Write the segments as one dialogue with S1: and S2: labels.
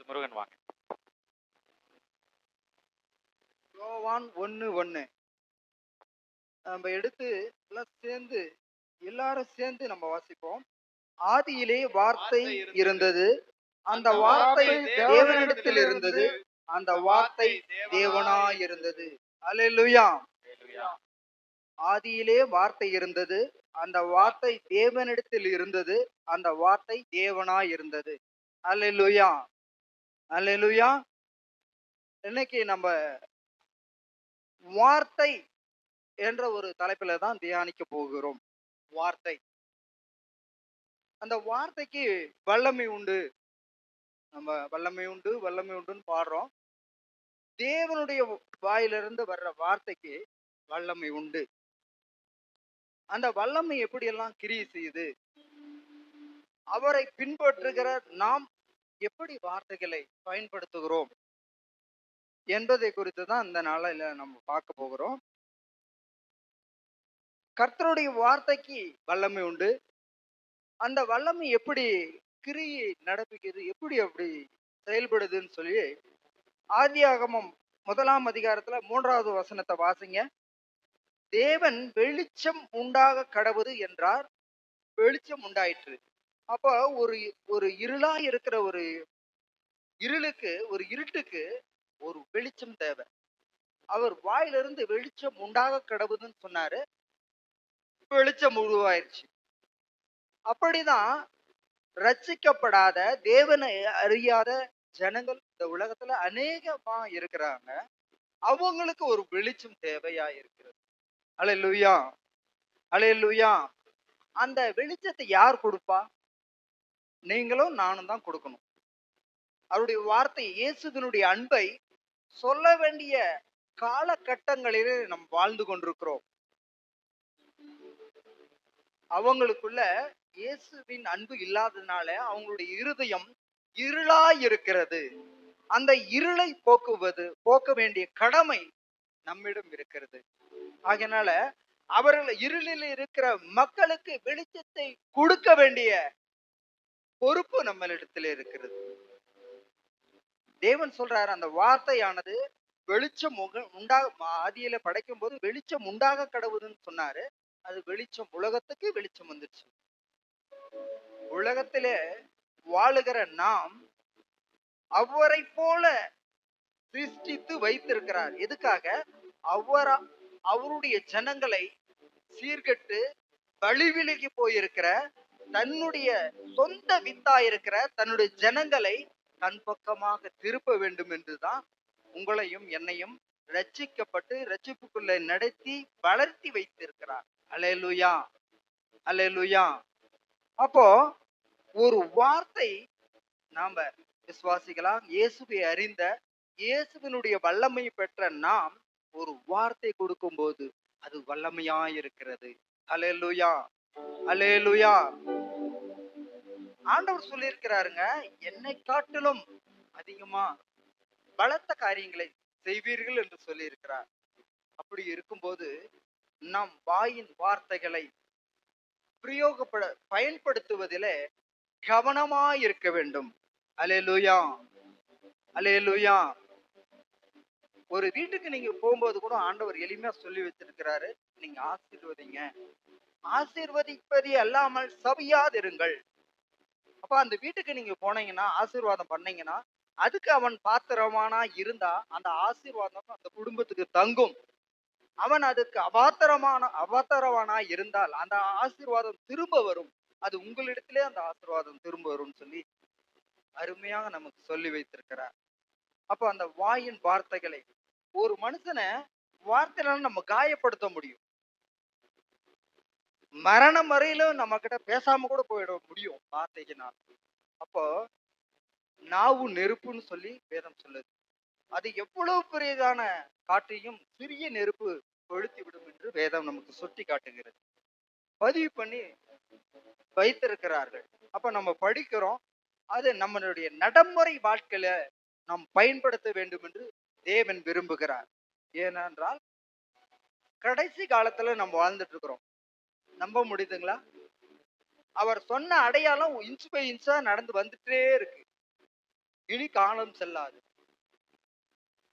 S1: முருகன் வாங்க.
S2: யோவான் 1:1 நம்ம எடுத்து எல்லாம் சேர்ந்து எல்லாரும் சேர்ந்து நம்ம வாசிப்போம். ஆதியிலே வார்த்தை இருந்தது, அந்த வார்த்தை தேவனிடத்தில் இருந்தது, அந்த வார்த்தை தேவனாய் இருந்தது. அல்லேலூயா. ஆதியிலே வார்த்தை இருந்தது, அந்த வார்த்தை தேவனிடத்தில் இருந்தது, அந்த வார்த்தை தேவனாய் இருந்தது. அல்லேலூயா, அல்லேலூயா. இன்னைக்கு நம்ம வார்த்தை என்ற ஒரு தலைப்பில தான் தியானிக்க போகிறோம். வார்த்தை, அந்த வார்த்தைக்கு வல்லமை உண்டு. நம்ம வல்லமை உண்டு வல்லமை உண்டுன்னு பாடுறோம். தேவனுடைய வாயிலிருந்து வர்ற வார்த்தைக்கு வல்லமை உண்டு. அந்த வல்லமை எப்படியெல்லாம் கிரியை செய்யுது, அவரை பின்பற்றுகிற நாம் எப்படி வார்த்தைகளை பயன்படுத்துகிறோம் என்பதை குறித்து தான் இந்த நாளில் நம்ம பார்க்க போகிறோம். கர்த்தருடைய வார்த்தைக்கு வல்லமை உண்டு. அந்த வல்லமை எப்படி கிரியை நடப்பிக்குது, எப்படி அப்படி செயல்படுதுன்னு சொல்லி ஆதியாகமம் 1ஆம் அதிகாரத்துல 3வது வசனத்தை வாசிங்க. தேவன் வெளிச்சம் உண்டாக கடவுது என்றார், வெளிச்சம் உண்டாயிற்று. அப்போ ஒரு ஒரு இருளா இருக்கிற ஒரு இருளுக்கு, ஒரு இருட்டுக்கு ஒரு வெளிச்சம் தேவை. அவர் வாயிலிருந்து வெளிச்சம் உண்டாக கடவுதுன்னு சொன்னாரு, வெளிச்சம் உருவாயிருச்சு. அப்படிதான் ரட்சிக்கப்படாத தேவனை அறியாத ஜனங்கள் இந்த உலகத்துல அநேகமா இருக்கிறாங்க. அவங்களுக்கு ஒரு வெளிச்சம் தேவையா இருக்கிறது. அல்லேலூயா, அல்லேலூயா. அந்த வெளிச்சத்தை யார் கொடுப்பா? நீங்களும் நானும் தான் கொடுக்கணும். அவருடைய வார்த்தை, இயேசுவினுடைய அன்பை சொல்ல வேண்டிய காலகட்டங்களிலே நாம் வாழ்ந்து கொண்டிருக்கிறோம். அவங்களுக்குள்ள இயேசுவின் அன்பு இல்லாததுனால அவங்களுடைய இருதயம் இருளா இருக்கிறது. அந்த இருளை போக்க வேண்டிய கடமை நம்மிடம் இருக்கிறது. ஆகையினால அவர்கள் இருளில் இருக்கிற மக்களுக்கு வெளிச்சத்தை கொடுக்க வேண்டிய பொறுப்பு நம்மளிடத்தில் இருக்கிறது. தேவன் சொல்றாரு, அந்த வார்த்தையானது வெளிச்சம் ஆதியில படைக்கும் போது வெளிச்சம் உண்டாக கடவுதுன்னு சொன்னாரு. அது வெளிச்சம், உலகத்துக்கு வெளிச்சம் வந்துச்சு. உலகத்திலே வாழுகிற நாம் அவரை போல சிருஷ்டித்து வைத்திருக்கிறார். எதுக்காக? அவருடைய ஜனங்களை சீர்கட்டு வழிவிலகி போயிருக்கிற, தன்னுடைய சொந்த வித்தா இருக்கிற தன்னுடைய ஜனங்களை தன் பக்கமாக திருப்ப வேண்டும் என்றுதான் உங்களையும் என்னையும் ரட்சிக்கப்பட்டு ரட்சிப்புக்குள்ள நடத்தி வளர்த்தி வைத்திருக்கிறார். அல்லேலூயா, அல்லேலூயா. அப்போ ஒரு வார்த்தை நாம விசுவாசிக்கலாம். இயேசுவை அறிந்த, இயேசுவினுடைய வல்லமை பெற்ற நாம் ஒரு வார்த்தை கொடுக்கும் போது அது வல்லமையாயிருக்கிறது. அல்லேலூயா, அல்லேலூயா. ஆண்டவர் சொல்லியிருக்கிறாருங்க, என்னை காட்டிலும் அதிகமா பலத்த காரியங்களை செய்வீர்கள் என்று சொல்லி இருக்கிறார். அப்படி இருக்கும்போது நாம் வாயின் வார்த்தைகளை பயன்படுத்துவதிலே கவனமாய் இருக்க வேண்டும். அல்லேலூயா, அல்லேலூயா. ஒரு வீட்டுக்கு நீங்க போகும்போது கூட ஆண்டவர் எளிமையா சொல்லி வச்சிருக்கிறாரு, நீங்க ஆசீர்வதிங்க, ஆசீர்வதிப்பது அல்லாமல் சபியாதிருங்கள். அப்ப அந்த வீட்டுக்கு நீங்க போனீங்கன்னா, ஆசீர்வாதம் பண்ணீங்கன்னா, அதுக்கு அவன் பாத்திரமானா இருந்தா அந்த ஆசீர்வாதம் அந்த குடும்பத்துக்கு தங்கும். அவன் அதுக்கு அபாத்திரவானா இருந்தால் அந்த ஆசீர்வாதம் திரும்ப வரும். அது உங்களிடத்திலே அந்த ஆசீர்வாதம் திரும்ப வரும் சொல்லி அருமையாக நமக்கு சொல்லி வைத்திருக்கிறார். அப்ப அந்த வாயின் வார்த்தைகளை, ஒரு மனுஷனை வார்த்தையில நம்ம காயப்படுத்த முடியும். மரணம் வரையிலும் நம்ம கிட்ட பேசாம கூட போயிட முடியும் வார்த்தைக்குனால். அப்போ நாவு நெருப்புன்னு சொல்லி வேதம் சொல்லுது. அது எவ்வளவு பெரியதான காற்றையும் சிறிய நெருப்பு கொளுத்தி விடும் என்று வேதம் நமக்கு சுட்டி காட்டுகிறது, பதிவு பண்ணி வைத்திருக்கிறார்கள். அப்ப நம்ம படிக்கிறோம், அது நம்மளுடைய நடைமுறை வாழ்க்கையில நாம் பயன்படுத்த வேண்டும் என்று தேவன் விரும்புகிறார். ஏனென்றால் கடைசி காலத்துல நம்ம வாழ்ந்துட்டு இருக்கிறோம். நம்ப முடியுதுங்களா? அவர் சொன்ன அடையாளம் இன்ச் பை இன்ச்சா நடந்து வந்துட்டே இருக்கு. இனி காலம் செல்லாது,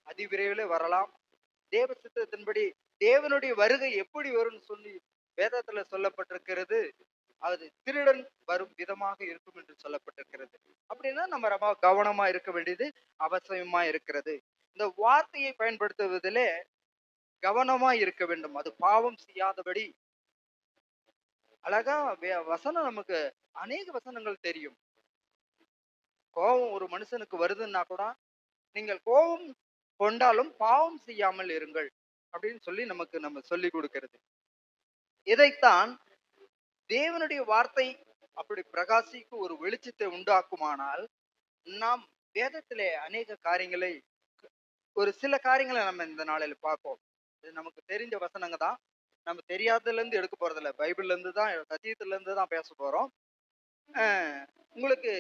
S2: அதிவிரைவில் வரலாம். தேவ சித்தத்தின்படி தேவனுடைய வருகை எப்படி வரும்னு சொல்லி வேதத்துல சொல்லப்பட்டிருக்கிறது. அது திருடன் வரும் விதமாக இருக்கும் என்று சொல்லப்பட்டிருக்கிறது. அப்படின்னா நம்ம ரொம்ப கவனமா இருக்க வேண்டியது அவசியமா இருக்கிறது. இந்த வார்த்தையை பயன்படுத்துவதிலே கவனமா இருக்க வேண்டும். அது பாவம் செய்யாதபடி அழகா வசனம் நமக்கு அநேக வசனங்கள் தெரியும். கோபம் ஒரு மனுஷனுக்கு வருதுன்னா கூட, நீங்கள் கோபம் கொண்டாலும் பாவம் செய்யாமல் இருங்கள் அப்படின்னு சொல்லி நம்ம சொல்லி கொடுக்கிறது. இதைத்தான் தேவனுடைய வார்த்தை அப்படி பிரகாசிக்கு ஒரு வெளிச்சத்தை உண்டாக்குமானால், நாம் வேதத்திலே அநேக காரியங்களை, ஒரு சில காரியங்களை நம்ம இந்த நாளில் பார்ப்போம். இது நமக்கு தெரிஞ்ச வசனங்க தான். நம்ம தெரியாததுல இருந்து எடுக்க போறதில்ல. பைபிள்ல இருந்து தான், சத்தியத்துல இருந்து தான் பேச போறோம். உங்களுக்கு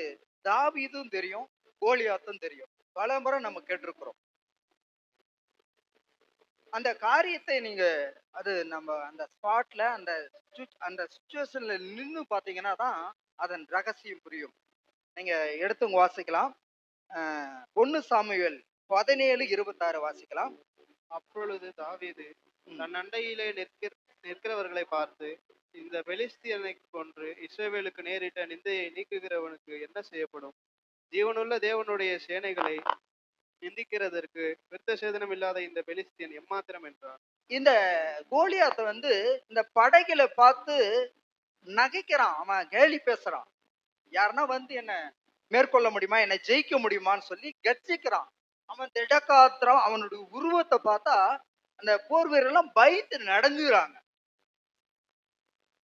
S2: தாவீதும் தெரியும், கோலியாத்தும் தெரியும். பல முறை நம்ம கேட்டிருக்கிறோம். அந்த காரியத்தை நீங்க நம்ம அந்த ஸ்பாட்ல அந்த சிச்சுவேஷன்ல நின்று பாத்தீங்கன்னா தான் அதன் ரகசியம் புரியும். நீங்க எடுத்து வாசிக்கலாம். 1 சாமுவேல் 17:26 வாசிக்கலாம்.
S1: அப்பொழுது தாவீது தன் அண்டையிலே நிற்கிறவர்களை பார்த்து, இந்த பெலிஸ்தியனை கொன்று இஸ்ரவேலுக்கு நேரிட்ட நிந்தையை நீக்குகிறவனுக்கு என்ன செய்யப்படும்? ஜீவனுள்ள தேவனுடைய சேனைகளை நிந்திக்கிறதற்கு விருத்த சேதனம் இல்லாத இந்த பெலிஸ்தியன் எம்மாத்திரம் என்றார்.
S2: இந்த கோலியாத்தை இந்த படைகளை பார்த்து நகைக்கிறான், அவன் கேலி பேசுறான். யாருன்னா என்ன மேற்கொள்ள முடியுமா, என்னை ஜெயிக்க முடியுமான்னு சொல்லி கர்ஜிக்கிறான். அவன் திடகாத்திரம், அவனுடைய உருவத்தை பார்த்தா அந்த போர் வீரர்லாம் பயந்து நடங்குறாங்க.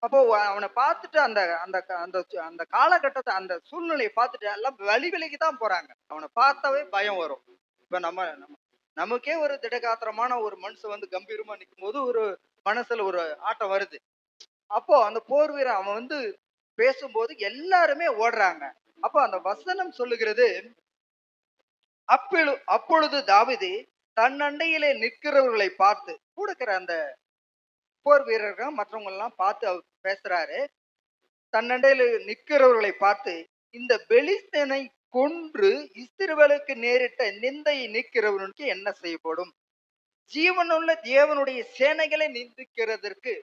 S2: அப்போ அவனை பார்த்துட்டு அந்த அந்த அந்த அந்த காலகட்டத்தை, அந்த சூழ்நிலையை பார்த்துட்டு எல்லாம் விலகி தான் போறாங்க. அவனை பார்த்தாவே பயம் வரும். இப்ப நமக்கே ஒரு திடகாத்திரமான ஒரு மனுஷன் கம்பீரமா நிற்கும் போது ஒரு மனசுல ஒரு ஆட்டம் வருது. அப்போ அந்த போர் வீரன் அவன் பேசும்போது எல்லாருமே ஓடுறாங்க. அப்போ அந்த வசனம் சொல்லுகிறது, அப்பொழுது தாவீது தன் அண்டையிலே நிற்கிறவர்களை பார்த்து, கூட இருக்கிற அந்த போர் வீரர்கள் மற்றவங்க எல்லாம் பார்த்து அவர் பேசுறாரு. தன்னண்டையில நிற்கிறவர்களை பார்த்து, இந்த பெலிஸ்தனை கொன்று இஸ்ரவேலுக்கு நேரிட்ட நிந்தையை நீக்கிறவனுக்கு என்ன செய்யப்படும்? ஜீவனுள்ள தேவனுடைய சேனைகளை நிந்திக்கிறதற்கு.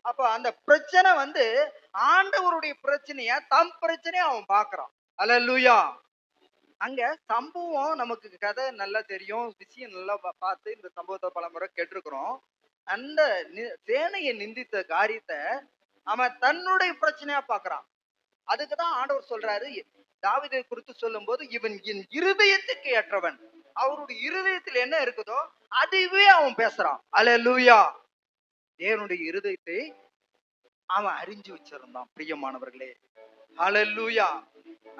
S2: அப்ப அந்த பிரச்சனை ஆண்டவருடைய பிரச்சனைய தம் பிரச்சனைய அவன் பார்க்கிறான். அல்லேலூயா. அங்க சம்பவம் நமக்கு கதை நல்லா தெரியும், விஷயம் நல்லா பார்த்து இந்த சம்பவத்தை பல முறை கேட்டிருக்கிறோம். அந்த சேனையை நிந்தித்த காரியத்தை அவன் தன்னுடைய பிரச்சனையா பார்க்கிறான். அதுக்குதான் ஆண்டவர் சொல்றாரு, தாவீதை குறித்து சொல்லும் போது, இவன் என் இருதயத்துக்கு ஏற்றவன். அவருடைய இருதயத்தில் என்ன இருக்குதோ அதுவே அவன் பேசுறான். அல்லேலூயா. தேவனுடைய இருதயத்தை அவன் அறிஞ்சு வச்சிருந்தான். பிரியமானவர்களே, அல்லேலூயா.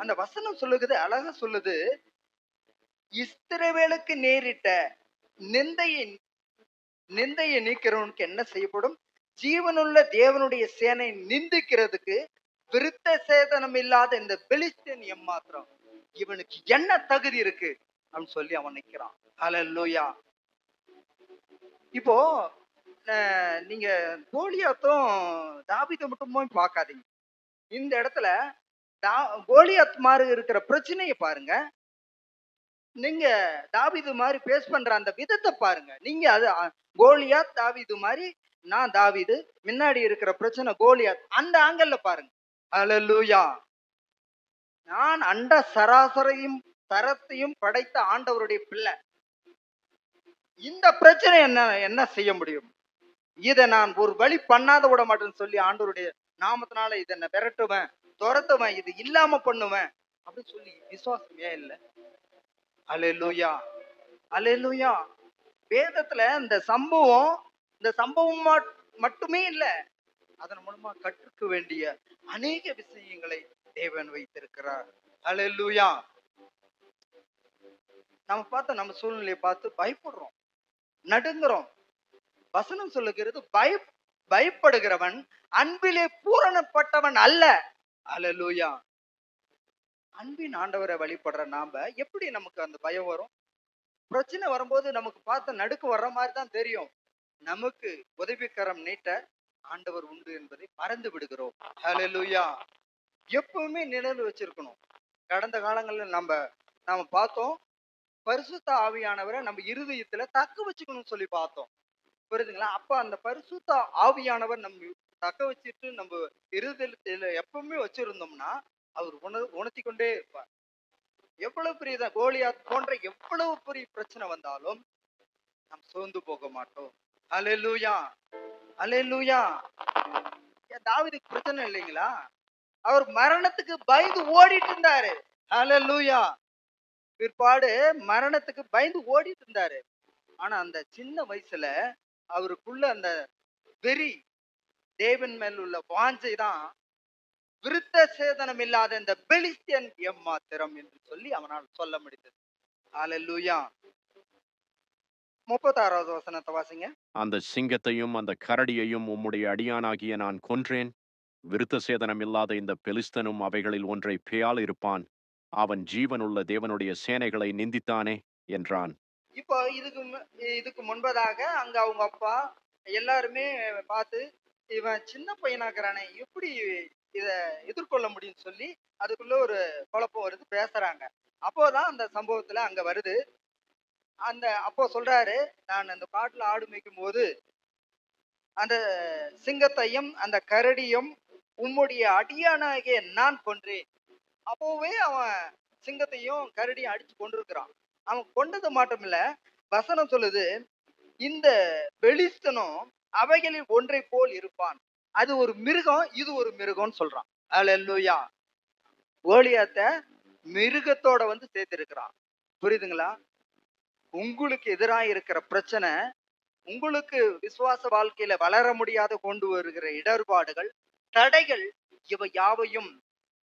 S2: அந்த வசனம் சொல்லுகிறது, அழகா சொல்லுது, இஸ்ரவேலுக்கு நேரிட்ட நிந்தையை நீக்கிறவனுக்கு என்ன செய்யப்படும்? ஜீவனுள்ள தேவனுடைய சேனை நிந்திக்கிறதுக்கு விருத்த சேதனம் இல்லாத இந்த பெலிஸ்தியன் எம்மாத்திரம், இவனுக்கு என்ன தகுதி இருக்கு அப்படின்னு சொல்லி அவன் நிக்கிறான். அல்லேலூயா. இப்போ நீங்க கோலியாத்தும் தாவீதை மட்டும் போய் பார்க்காதீங்க. இந்த இடத்துல கோலியாத் மாதிரி இருக்கிற பிரச்சனையை பாருங்க. நீங்க தாவீது மாதிரி பேஸ் பண்ற அந்த விதத்தை பாருங்க. நீங்க அது கோலியாத் தாவீது மாதிரி, நான் தாவீது, முன்னாடி இருக்கிற பிரச்சனை கோலியாத், அந்த ஆங்கிள் பாருங்க. அல்லேலூயா. நான் அண்ட சராசரையும் தரத்தையும் படைத்த ஆண்டவருடைய பிள்ளை. இந்த பிரச்சனை என்ன செய்ய முடியும்? இதை நான் ஒரு வழி பண்ணாத விட மாட்டேன்னு சொல்லி ஆண்டவருடைய நாமத்தினால இதை விரட்டுவேன், துரத்துவேன், இது இல்லாம பண்ணுவேன் அப்படின்னு சொல்லி விசுவாசம் ஏன் இல்லை? அல்லேலூயா. அல்லேலூயா. வேதத்துல இந்த சம்பவம் மட்டுமே இல்ல, அதன் மூலமா கற்றுக்க வேண்டிய அநேக விஷயங்களை தேவன் வைத்திருக்கிறார். அல்லேலூயா. நம்ம சூழ்நிலையை பார்த்து பயப்படுறோம், நடுங்குறோம். வசனம் சொல்லுகிறது, பயப்படுகிறவன் அன்பிலே பூரணப்பட்டவன் அல்ல. அல்லேலூயா. அன்பின் ஆண்டவரை வழிபடுற நாம எப்படி நமக்கு அந்த பயம் வரும்? பிரச்சனை வரும்போது நமக்கு பார்த்த நடுக்கு வர்ற மாதிரி தான் தெரியும். நமக்கு உதவிக்கரம் நீட்ட ஆண்டவர் உண்டு என்பதை மறந்து விடுகிறோம். ஹல்லேலூயா. எப்பவுமே நினைவு வச்சிருக்கணும். கடந்த காலங்களில் நம்ம நாம பார்த்தோம். பரிசுத்த ஆவியானவரை நம்ம இருதயத்துல தக்க வச்சுக்கணும்னு சொல்லி பார்த்தோம். புரியுதுங்களா? அப்ப அந்த பரிசுத்த ஆவியானவர் நம்ம தக்க வச்சுட்டு நம்ம இருதயத்துல எப்பவுமே வச்சிருந்தோம்னா அவர் உணர்த்தி கொண்டே இருப்பார். எவ்வளவு பெரிய கோலியாத் போன்ற எவ்வளவு பெரிய பிரச்சனை வந்தாலும் நாம் சோர்ந்து போக மாட்டோம். அல்லேலூயா, அல்லேலூயா. தாவீதுக்கு பிரச்சனை இல்லைங்களா? அவர் மரணத்துக்கு பயந்து ஓடிட்டு இருந்தாரு. அல்லேலூயா. பிற்பாடு மரணத்துக்கு பயந்து ஓடிட்டு இருந்தாரு. ஆனா அந்த சின்ன வயசுல அவருக்குள்ள அந்த வெறி, தேவன் மேல் உள்ள வாஞ்சை தான் விருத்த சேதனம் இல்லாத இந்த பெலிஸ்தியன் எம்மாத்திரம் என்று சொல்லி அவனால் சொல்ல முடிந்தது. அல்லேலூயா. 36வது வசனத்தை வாசிங்க.
S3: அந்த சிங்கத்தையும் அந்த கரடியையும் உம்முடைய அடியானாகிய நான் கொன்றேன். விருத்த சேதனம் இல்லாத இந்த பெலிஸ்தனும் அவைகளில் ஒன்றை பேயால் இருப்பான். அவன் ஜீவனுள்ள தேவனுடைய சேனைகளை நிந்தித்தானே என்றான்.
S2: இப்போ இதுக்கு முன்பதாக அங்க அவங்க அப்பா எல்லாருமே பார்த்து இவன் சின்ன பையனாக்குறானே எப்படி இத எதிர்கொள்ள முடியும்னு சொல்லி அதுக்குள்ள ஒரு குழப்பம் வருது, பேசுறாங்க. அப்போதான் அந்த சம்பவத்துல அங்க வருது. அப்போ சொல்றாரு, நான் அந்த காட்டுல ஆடு மேய்க்கும் போது அந்த சிங்கத்தையும் அந்த கரடியும் உம்முடைய அடியானாகிய நான் கொன்றேன். அப்போவே அவன் சிங்கத்தையும் கரடியும் அடிச்சு கொண்டிருக்கிறான். அவன் கொண்டது மட்டும் இல்ல, வசனம் சொல்லுது, இந்த பெலிஸ்தனும் அவைகளில் ஒன்றை போல் இருப்பான். அது ஒரு மிருகம், இது ஒரு மிருகம்னு சொல்றான். அல்லேலூயா. கோலியாத்த மிருகத்தோட வந்து சேர்த்திருக்கிறான். புரியுதுங்களா? உங்களுக்கு எதிராக இருக்கிற பிரச்சனை, உங்களுக்கு விசுவாச வாழ்க்கையில வளர முடியாத கொண்டு வருகிற இடர்பாடுகள், தடைகள், இவை யாவையும்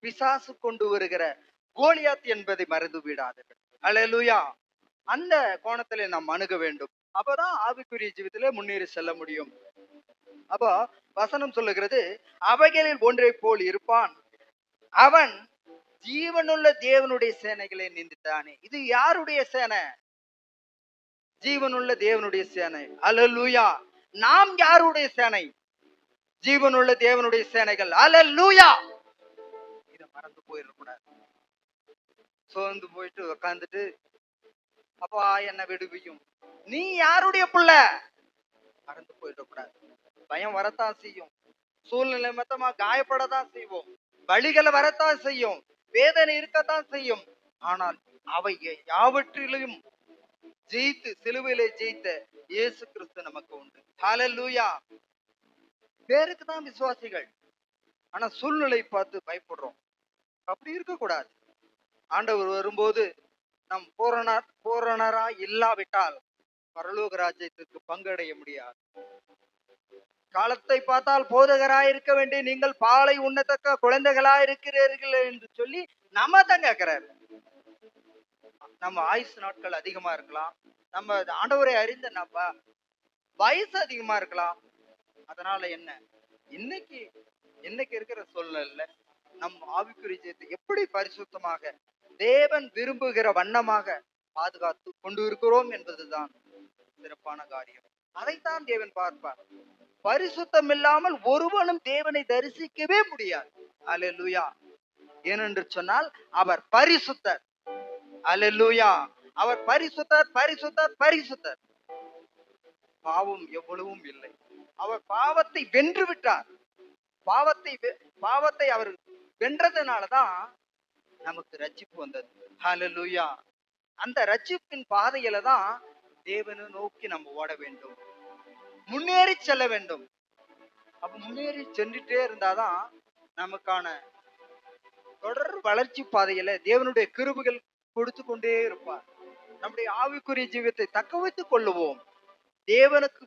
S2: பிசாசு கொண்டு வருகிற கோலியாத் என்பதை மறந்து விடாதீர்கள். அல்லேலூயா. அந்த கோணத்திலே நாம் அணுக வேண்டும். அப்பதான் ஆவிக்குரிய ஜீவிதத்திலே முன்னேறி செல்ல முடியும். அப்போ வசனம் சொல்லுகிறது, அவைகளில் ஒன்றை போல் இருப்பான். அவன் ஜீவனுள்ள தேவனுடைய சேனைகளை நிந்தித்தானே. இது யாருடைய சேனை? ஜீவனுள்ள தேவனுடைய சேனை. அல்லேலூயா. நாம் யாருடைய சேனை? ஜீவனுள்ள தேவனுடைய சேனைகள். அல்லேலூயா. இத மறந்து போயிடக்கூடாது. சோர்ந்து போயிட்டு உட்கார்ந்துட்டு அப்பா என்ன விடுவியும், நீ யாருடைய புள்ள? மறந்து போயிடக்கூடாது. பயம் வரத்தான் செய்யும், சூழ்நிலை மொத்தமா காயப்படத்தான் செய்வோம், வழிகளை வரத்தான் செய்யும், வேதனை இருக்கத்தான் செய்யும். ஆனால் அவை யாவற்றிலும் ஜெயித்து, சிலுவையிலே ஜெயித்த இயேசு கிறிஸ்து நமக்கு உண்டு. ஹல்லேலூயா. பேருக்கு தான் விசுவாசிகள், ஆனா சூழ்நிலை பார்த்து பயப்படுறோம். அப்படி இருக்கக்கூடாது. ஆண்டவர் வரும்போது நம் பூரணரா இல்லாவிட்டால் பரலோக ராஜ்யத்திற்கு பங்கடைய முடியாது. காலத்தை பார்த்தால் போதகராய் இருக்க வேண்டிய நீங்கள் பாலை உண்ணத்தக்க குழந்தைகளா இருக்கிறீர்கள் என்று சொல்லி நம்ம தான் கேட்கிறாரு. நம்ம ஆயுசு நாட்கள் அதிகமா இருக்கலாம், நம்ம ஆண்டவரை அறிந்த நம்ம வயசு அதிகமா இருக்கலாம். அதனால என்ன, இன்னைக்கு இருக்கிற சூழ்நிலையில நம் ஆவிக்குரிய ஜீவியத்தை எப்படி பரிசுத்தமாக தேவன் விரும்புகிற வண்ணமாக பாதுகாத்து கொண்டு இருக்கிறோம் என்பதுதான் சிறப்பான காரியம். அதைத்தான் தேவன் பார்ப்பார். பரிசுத்தம் இல்லாமல் ஒருவனும் தேவனை தரிசிக்கவே முடியாது. அல்லேலூயா. ஏனென்று சொன்னால் அவர் பரிசுத்தர். அல்லேலூயா. அவர் பரிசுத்தர், பரிசுத்தர், பரிசுத்தர். பாவம் எவ்வளவும் இல்லை. அவர் பாவத்தை வென்று விட்டார். பாவத்தை அவர் வென்றதுனாலதான் நமக்கு ரட்சிப்பு வந்தது. ஹல்லேலூயா. அந்த ரட்சிப்பின் பாதையில தான் தேவனை நோக்கி நம்ம ஓட வேண்டும், முன்னேறி செல்ல வேண்டும். அப்ப முன்னேறி சென்றுட்டே இருந்தாதான் நமக்கான தொடர் வளர்ச்சி பாதையில தேவனுடைய கிருபைகள் கொடுத்து கொண்டே இருப்பார். நம்முடைய ஆவிக்குரிய ஜீவியத்தை தக்க வைத்துக் கொள்ளுவோம். தேவனுக்கு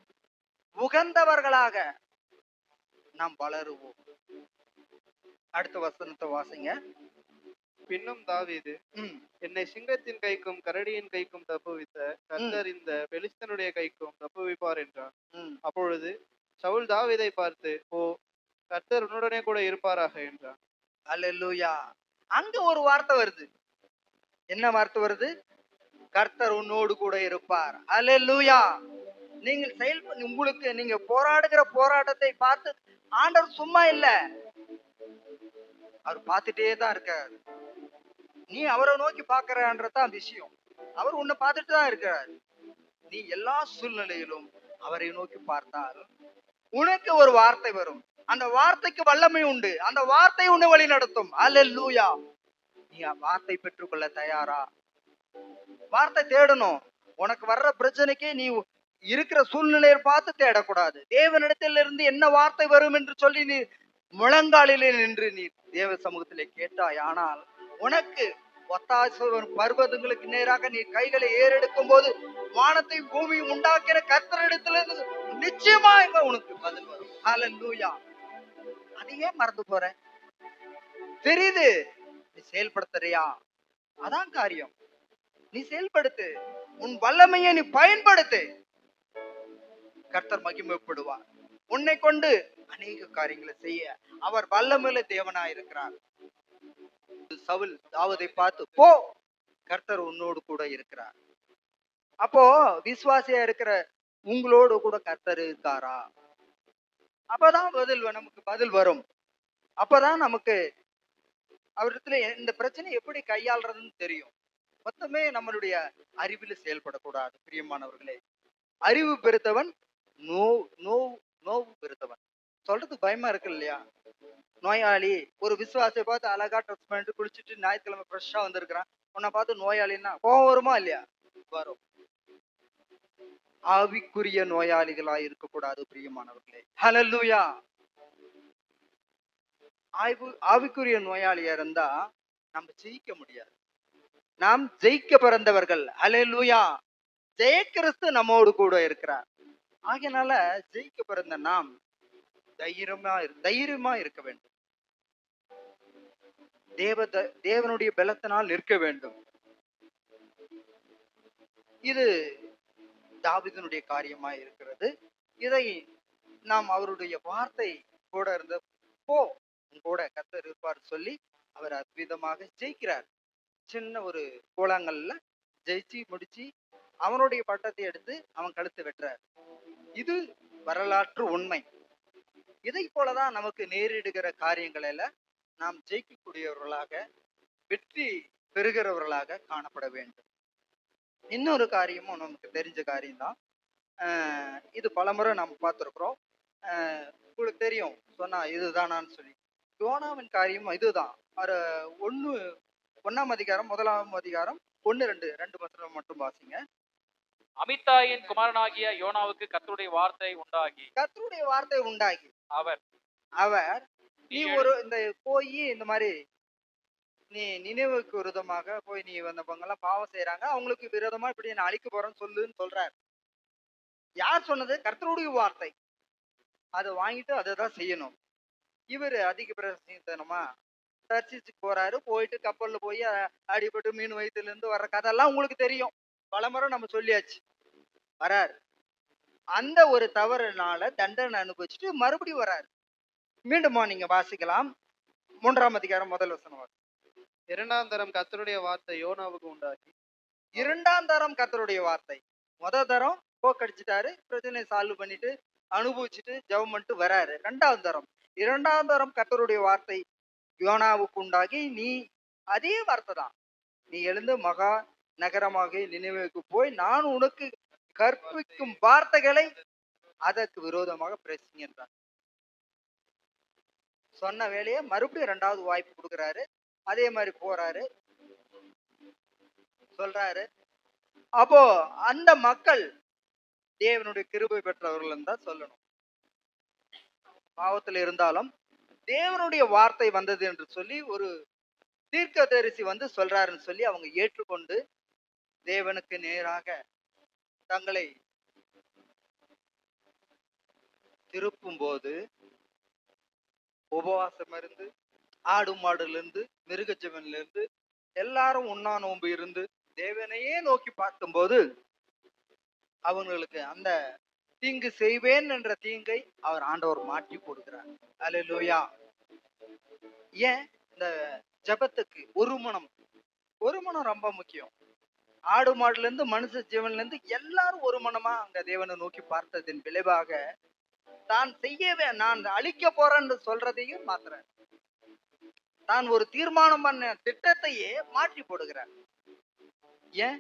S2: உகந்தவர்களாக நாம் வளருவோம். அடுத்த வசனத்தை வாசிங்க.
S1: பின்னும் தாவீது, என்னை சிங்கத்தின் கைக்கும் கரடியின் கைக்கும் தப்புவித்த கர்த்தர் இந்த பெலிஸ்தனுடைய கைக்கும் தப்புவிப்பார் என்றான். அப்பொழுது சவுல் தாவீதை பார்த்து, ஓ, கர்த்தர் உன்னுடனே கூட இருப்பாராக என்றான்.
S2: அல்லேலூயா. அங்க ஒரு வார்த்தை வருது. என்ன வார்த்தை வருது? கர்த்தர் உன்னோடு கூட இருப்பார். அல்லேலூயா. நீங்கள் உங்களுக்கு நீங்க போராடுகிற போராட்டத்தை பார்த்து ஆண்டவர் சும்மா இல்ல, அவர் பார்த்துட்டே தான் இருக்காரு. நீ அவரை நோக்கி பாக்குறன்றதான் விஷயம். அவர் உன்னை பார்த்துட்டு தான் இருக்கிறார். நீ எல்லா சூழ்நிலையிலும் அவரை நோக்கி பார்த்தால் உனக்கு ஒரு வார்த்தை வரும். அந்த வார்த்தைக்கு வல்லமை உண்டு. அந்த வார்த்தை உன்னை வழி நடத்தும். அல்லேலூயா. நீ வார்த்தை பெற்றுக்கொள்ள தயாரா? வார்த்தை தேடணும். உனக்கு வர்ற பிரச்சனைக்கு நீ இருக்கிற சூழ்நிலையை பார்த்து தேடக்கூடாது. தேவனிடத்திலிருந்து என்ன வார்த்தை வரும் என்று சொல்லி நீ முழங்காலிலே நின்று நீ தேவ சமூகத்திலே கேட்டாய். ஆனால் உனக்கு ஒத்தாசை வரும் பர்வதங்களுக்கு நேராக நீ கைகளை ஏறெடுக்கும் போது வானத்தை பூமியும் உண்டாக்கிற கர்த்தரிடத்திலிருந்து நிச்சயமாக உனக்கு பதில் வரும். ஹல்லேலூயா. அதையே மறந்து போற. தெரியுது, நீ செயல்படுத்துறியா? அதான் காரியம். நீ செயல்படுத்து. உன் வல்லமையை நீ பயன்படுத்து. கர்த்தர் மகிமைப்படுவார். உன்னை கொண்டு அநேக காரியங்களை செய்ய அவர் வல்லமையுள்ள தேவனாயிருக்கிறார். சவுல் தாவீதை பார்த்து, போ, கர்த்தர் உன்னோடு கூட இருக்கிறார். அப்போ விசுவாசியா இருக்கிற உங்களோடு கூட கர்த்தர் இருக்காரா? அப்பதான் நமக்கு பதில் வரும். அப்பதான் நமக்கு அவரிடத்துல இந்த பிரச்சனை எப்படி கையாளுறதுன்னு தெரியும். மொத்தமே நம்மளுடைய அறிவில் செயல்படக்கூடாது. பிரியமானவர்களே, அறிவு பெருத்தவன் நோவு பெருத்தவன். சொல்றது பயமா இருக்கு இல்லையா? நோயாளி ஒரு விசுவாசியை பார்த்து அழகா ட்ரெஸ் பண்ணிட்டு குளிச்சுட்டு ஞாயிற்றுக்கிழமை ஃப்ரெஷ்ஷா வந்திருக்கிறான். உன்னை பார்த்து நோயாளின்னா கோவம் வருமா இல்லையா? வரும். ஆவிக்குரிய நோயாளிகளா இருக்கக்கூடாது பிரியமானவர்களே. ஹல்லேலூயா. ஆவிக்குரிய நோயாளியா இருந்தா நம்ம ஜெயிக்க முடியாது. நாம் ஜெயிக்க பிறந்தவர்கள். ஹல்லேலூயா. ஜெய கிறிஸ்து நம்மோடு கூட இருக்கிறார். ஆகையினால ஜெயிக்க பிறந்த நாம் தைரியமா இருக்க வேண்டும். தேவனுடைய பலத்தினால் நிற்க வேண்டும். இது தாவீதினுடைய காரியமா இருக்கிறது. இதை நாம் அவருடைய வார்த்தை கூட இருந்த போ கூட கர்த்தர் இருப்பார் சொல்லி அவர் அற்புதமாக ஜெயிக்கிறார். சின்ன ஒரு கோலாங்கல்ல ஜெயிச்சு முடிச்சு அவனுடைய பட்டத்தை எடுத்து அவன் கழுத்து வெட்டுறார். இது வரலாற்று உண்மை. இதை போலதான் நமக்கு நேரிடுகிற காரியங்களில நாம் ஜெயிக்கக்கூடியவர்களாக வெற்றி பெறுகிறவர்களாக காணப்பட வேண்டும். இன்னொரு காரியமும் நமக்கு தெரிஞ்ச காரியம்தான். இது பலமுறை நாம் பார்த்திருக்கிறோம். உங்களுக்கு தெரியும் சொன்னா இதுதானான்னு சொல்லி. யோனாவின் காரியமும் இதுதான். 1ஆம் அதிகாரம் 1ஆம் அதிகாரம் 1-2 வசனம் மட்டும் வாசிங்க.
S4: அமித்தாயின் குமாரனாகிய யோனாவுக்கு கர்த்தருடைய வார்த்தை உண்டாகி அவர் நீ இந்த போய் இந்த மாதிரி நீ நினைவுக்கு விரோதமாக போய் நீ வந்தவங்க எல்லாம் பாவம் செய்யறாங்க, அவங்களுக்கு விரோதமா இப்படி நான் அழிக்க போறேன்னு சொல்லுன்னு சொல்றாரு. யார் சொன்னது? கர்த்தருடைய வார்த்தை. அதை வாங்கிட்டு அதை தான் செய்யணும். இவரு அதிக பிரசனமா சர்ச்சுக்கு போறாரு. போயிட்டு கப்பல்ல போய் அடிபட்டு மீன் வயிற்றுல இருந்து வர்ற கதையெல்லாம் உங்களுக்கு தெரியும். பலமுறை நம்ம சொல்லியாச்சு. வராரு. அந்த ஒரு தவறுனால தண்டனை அனுபவிச்சுட்டு மறுபடியும் வராரு. மீண்டும் நீங்க வாசிக்கலாம். 3ஆம் அதிகாரம் 1 வசனம்.
S1: 2ஆம் தரம் கர்த்தருடைய வார்த்தை யோனாவுக்கு உண்டாகி.
S2: 2ஆம் தரம் கர்த்தருடைய வார்த்தை. முதல் தரம் போக்கடிச்சிட்டாரு, பிரச்சனை சால்வ் பண்ணிட்டு அனுபவிச்சுட்டு ஜெபம் பண்ணிட்டு வராரு. 2ஆம் தரம் கர்த்தருடைய வார்த்தை யோனாவுக்கு உண்டாகி, நீ அதே வார்த்தை தான், நீ எழுந்து மகா நகரமாக நினைவுக்கு போய் நான் உனக்கு கற்பிக்கும் வார்த்தைகளை அதற்கு விரோதமாக பேசுங்க என்றார். சொன்ன வேலையை மறுபடியும் 2வது வாய்ப்பு கொடுக்கிறாரு. அதே மாதிரி போறாரு, சொல்றாரு. அப்போ அந்த மக்கள் தேவனுடைய கிருபை பெற்றவர்கள் தான் சொல்லணும். பாவத்தில் இருந்தாலும் தேவனுடைய வார்த்தை வந்தது என்று சொல்லி ஒரு தீர்க்கதரிசி வந்து சொல்றாருன்னு சொல்லி அவங்க ஏற்றுக்கொண்டு தேவனுக்கு நேராக தங்களை திருப்பும் போது உபவாசம் இருந்து, ஆடு மாடுல இருந்து, மிருகஜீவன்ல இருந்து எல்லாரும் உண்ணா நோன்பு இருந்து தேவனையே நோக்கி பார்க்கும்போது அவங்களுக்கு அந்த தீங்கு செய்வேன் என்ற தீங்கை அவர் ஆண்டவர் மாற்றி கொடுக்கிறார். அல்லேலூயா. ஏன் இந்த ஜபத்துக்கு ஒரு மனம் ரொம்ப முக்கியம். ஆடு மாடுல இருந்து மனுஷ ஜீவன்ல இருந்து எல்லாரும் ஒரு மனமா அங்க தேவனை நோக்கி பார்த்ததின் விளைவாக தான் செய்யவே நான் அழிக்க போறேன்னு சொல்றதையும் மாத்துறேன். தான் ஒரு தீர்மானம் பண்ண திட்டத்தையே மாற்றி போடுகிறார். ஏன்?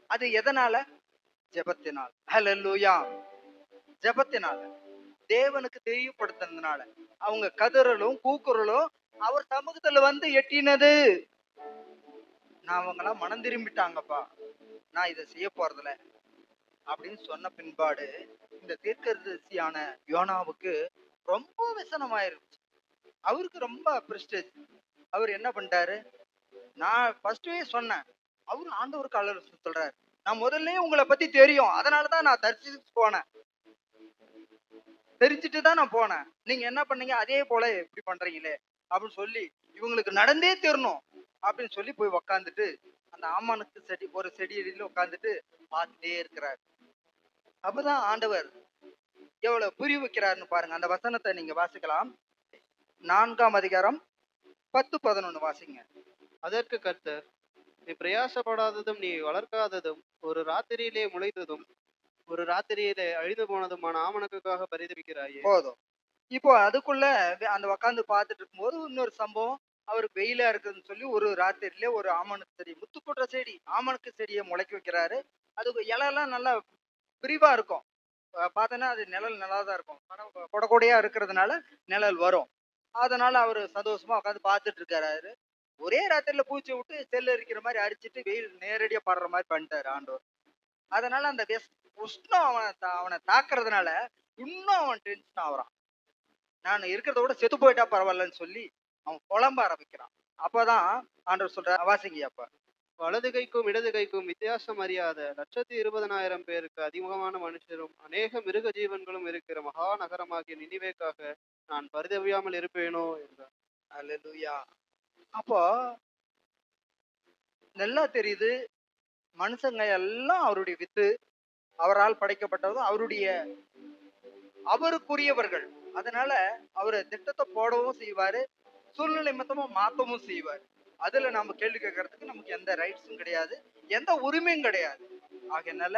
S2: அது எதனால? ஜெபத்தினால். ஹல்லேலூயா. ஜெபத்தினால, தேவனுக்கு தெரியப்படுத்துறதுனால, அவங்க கதறலும் கூக்குறலும் அவர் சமூகத்துல வந்து எட்டினது. நான் அவங்களாம் மனம் திரும்பிட்டாங்கப்பா, நான் இதை செய்ய போறதில்ல அப்படின்னு சொன்ன பின்பாடு இந்த தீர்க்கதரிசியான யோனாவுக்கு ரொம்ப விசனமாயிருச்சு. அவருக்கு ரொம்ப பிரஸ்டேஜ். அவர் என்ன பண்ணிட்டாரு, நான் ஃபர்ஸ்டே சொன்னேன், அவரு ஆண்டவருக்கு ஆலோசனை சொல்றாரு, நான் முதல்லயே உங்களை பத்தி தெரியும், அதனாலதான் நான் தரிசிச்சு போனேன், தெரிஞ்சுட்டு தான் நான் போனேன், நீங்க என்ன பண்ணீங்க அதே போல இப்படி பண்றீங்களே அப்படின்னு சொல்லி இவங்களுக்கு நடந்தே தெரியணும் அப்படின்னு சொல்லி போய் உக்காந்துட்டு அந்த ஆமானுக்கு செடி ஒரு செடியில உட்காந்துட்டு பார்த்துட்டே இருக்கிறார். அப்பதான் ஆண்டவர் எவ்வளவு புரிய வைக்கிறாருன்னு பாருங்க. அந்த வசனத்தை நீங்க வாசிக்கலாம். 4ஆம் அதிகாரம் 10-11 வாசிங்க.
S1: அதற்கு கர்த்தர், நீ பிரயாசப்படாததும் நீ வளர்க்காததும் ஒரு ராத்திரியிலே முளைத்ததும் ஒரு ராத்திரியிலே அழிந்து போனதுமான ஆமணக்குக்காக பரிதபிக்கிறாயே.
S2: போதும். இப்போ அதுக்குள்ள அந்த உட்காந்து பார்த்துட்டு இருக்கும்போது இன்னொரு சம்பவம். அவருக்கு வெயிலா இருக்குதுன்னு சொல்லி ஒரு ராத்திரியில ஒரு ஆமணக்கு செடி, முத்துக்கூட்ட செடி, ஆமணக்கு செடியை முளைக்க வைக்கிறாரு. அதுக்கு இலையெல்லாம் நல்லா விரிவா இருக்கும். பார்த்தோன்னா அது நிழல் நல்லா தான் இருக்கும். கொடையா இருக்கிறதுனால நிழல் வரும். அதனால அவரு சந்தோஷமா உட்காந்து பார்த்துட்டு இருக்காரு. ஒரே ராத்திரில பூச்சி விட்டு செல்ல இருக்கிற மாதிரி அடிச்சுட்டு வெயில் நேரடியா படுற மாதிரி பண்ணிட்டாரு ஆண்டவர். அதனால அந்த உஷ்ணம் அவனை தாக்குறதுனால இன்னும் அவன் டென்ஷன் ஆகுறான். நான் இருக்கிறத விட செத்து போயிட்டா பரவாயில்லன்னு சொல்லி அவன் புலம்ப ஆரம்பிக்கிறான். அப்பதான் ஆண்டவர் சொல்ற, வாசிங்க. அப்ப
S1: வலது கைக்கும் இடது கைக்கும் வித்தியாசம் அறியாத 120,000 பேருக்கு அதிகமான மனுஷரும் அநேக மிருக ஜீவன்களும் இருக்கிற மகா நகரமாகிய நினிவேக்காக நான் பரிதவியாமல் இருப்பேனோ என்றார்.
S2: அல்லேலூயா. அப்போ நல்லா தெரியுது, மனுஷங்க எல்லாம் அவருடைய வித்து, அவரால் படைக்கப்பட்டதும் அவருக்குரியவர்கள். அதனால அவரு திட்டத்தை போடவும் செய்வாரு, சூழ்நிலை மொத்தமா மாத்தவும் செய்வார். அதுல நம்ம கேள்வி கேட்கறதுக்கு நமக்கு எந்த ரைட்ஸும் கிடையாது, எந்த உரிமையும் கிடையாது. ஆகையினால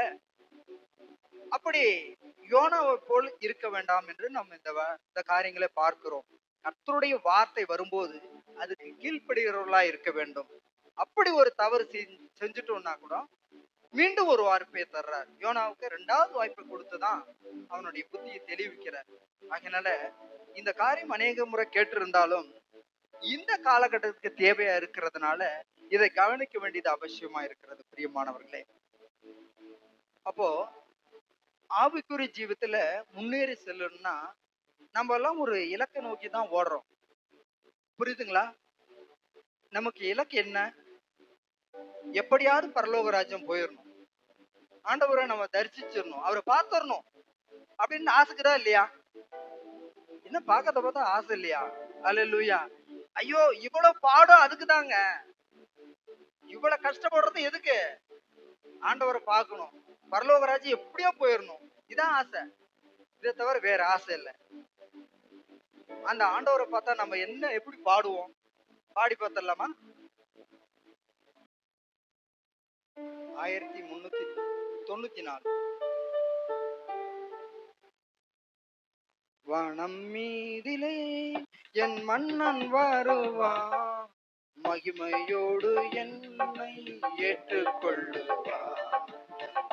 S2: அப்படி யோனாவை போல் இருக்க வேண்டாம் என்று நம்ம இந்த காரியங்களை பார்க்கிறோம். கர்த்தருடைய வார்த்தை வரும்போது அதுக்கு கீழ்ப்படுகிறவர்களா இருக்க வேண்டும். அப்படி ஒரு தவறு செஞ்சுட்டோம்னா கூட மீண்டும் ஒரு வாய்ப்பை தர்றார். யோனாவுக்கு 2வது வாய்ப்பை கொடுத்துதான் அவனுடைய புத்தியை தெளிவிக்கிறார். ஆகையினால இந்த காரியம் அநேக முறை கேட்டிருந்தாலும் இந்த காலகட்டத்துக்கு தேவையா இருக்கிறதுனால இதை கவனிக்க வேண்டியது அவசியமா இருக்கிறது பிரியமானவர்களே. அப்போ ஆவிக்குரிய ஜீவித்துல முன்னேறி செல்லணும்னா நம்ம எல்லாம் ஒரு இலக்கை நோக்கி தான் ஓடுறோம். புரியுதுங்களா? நமக்கு இலக்கு என்ன? எப்படியாவது பரலோக ராஜ்யம் போயிடணும், ஆண்டவரை நம்ம தரிசிச்சிடணும், அவரை பார்த்துடணும் அப்படின்னு ஆசைக்குதா இல்லையா? என்ன பார்க்கறத பார்த்தா ஆசை இல்லையா? அல்லேலூயா. ஐயோ இவ்வளவு பாடம் அதுக்கு தாங்க, இவ்வளவு கஷ்டப்படுறது எதுக்கு? ஆண்டவரை பார்க்கணும், பரலோக ராஜ்யம் எப்படியோ போயிடணும், இதான் ஆசை. இதை தவிர வேற ஆசை இல்லை. அந்த ஆண்டவரை பார்த்தா நம்ம என்ன எப்படி பாடுவோம்? பாடி பார்த்தலாமா? 1394. வானம் மீதிலே என் மன்னன் வருவான், மகிமையோடு என்னை ஏற்றுக்கொள்ளுவான்.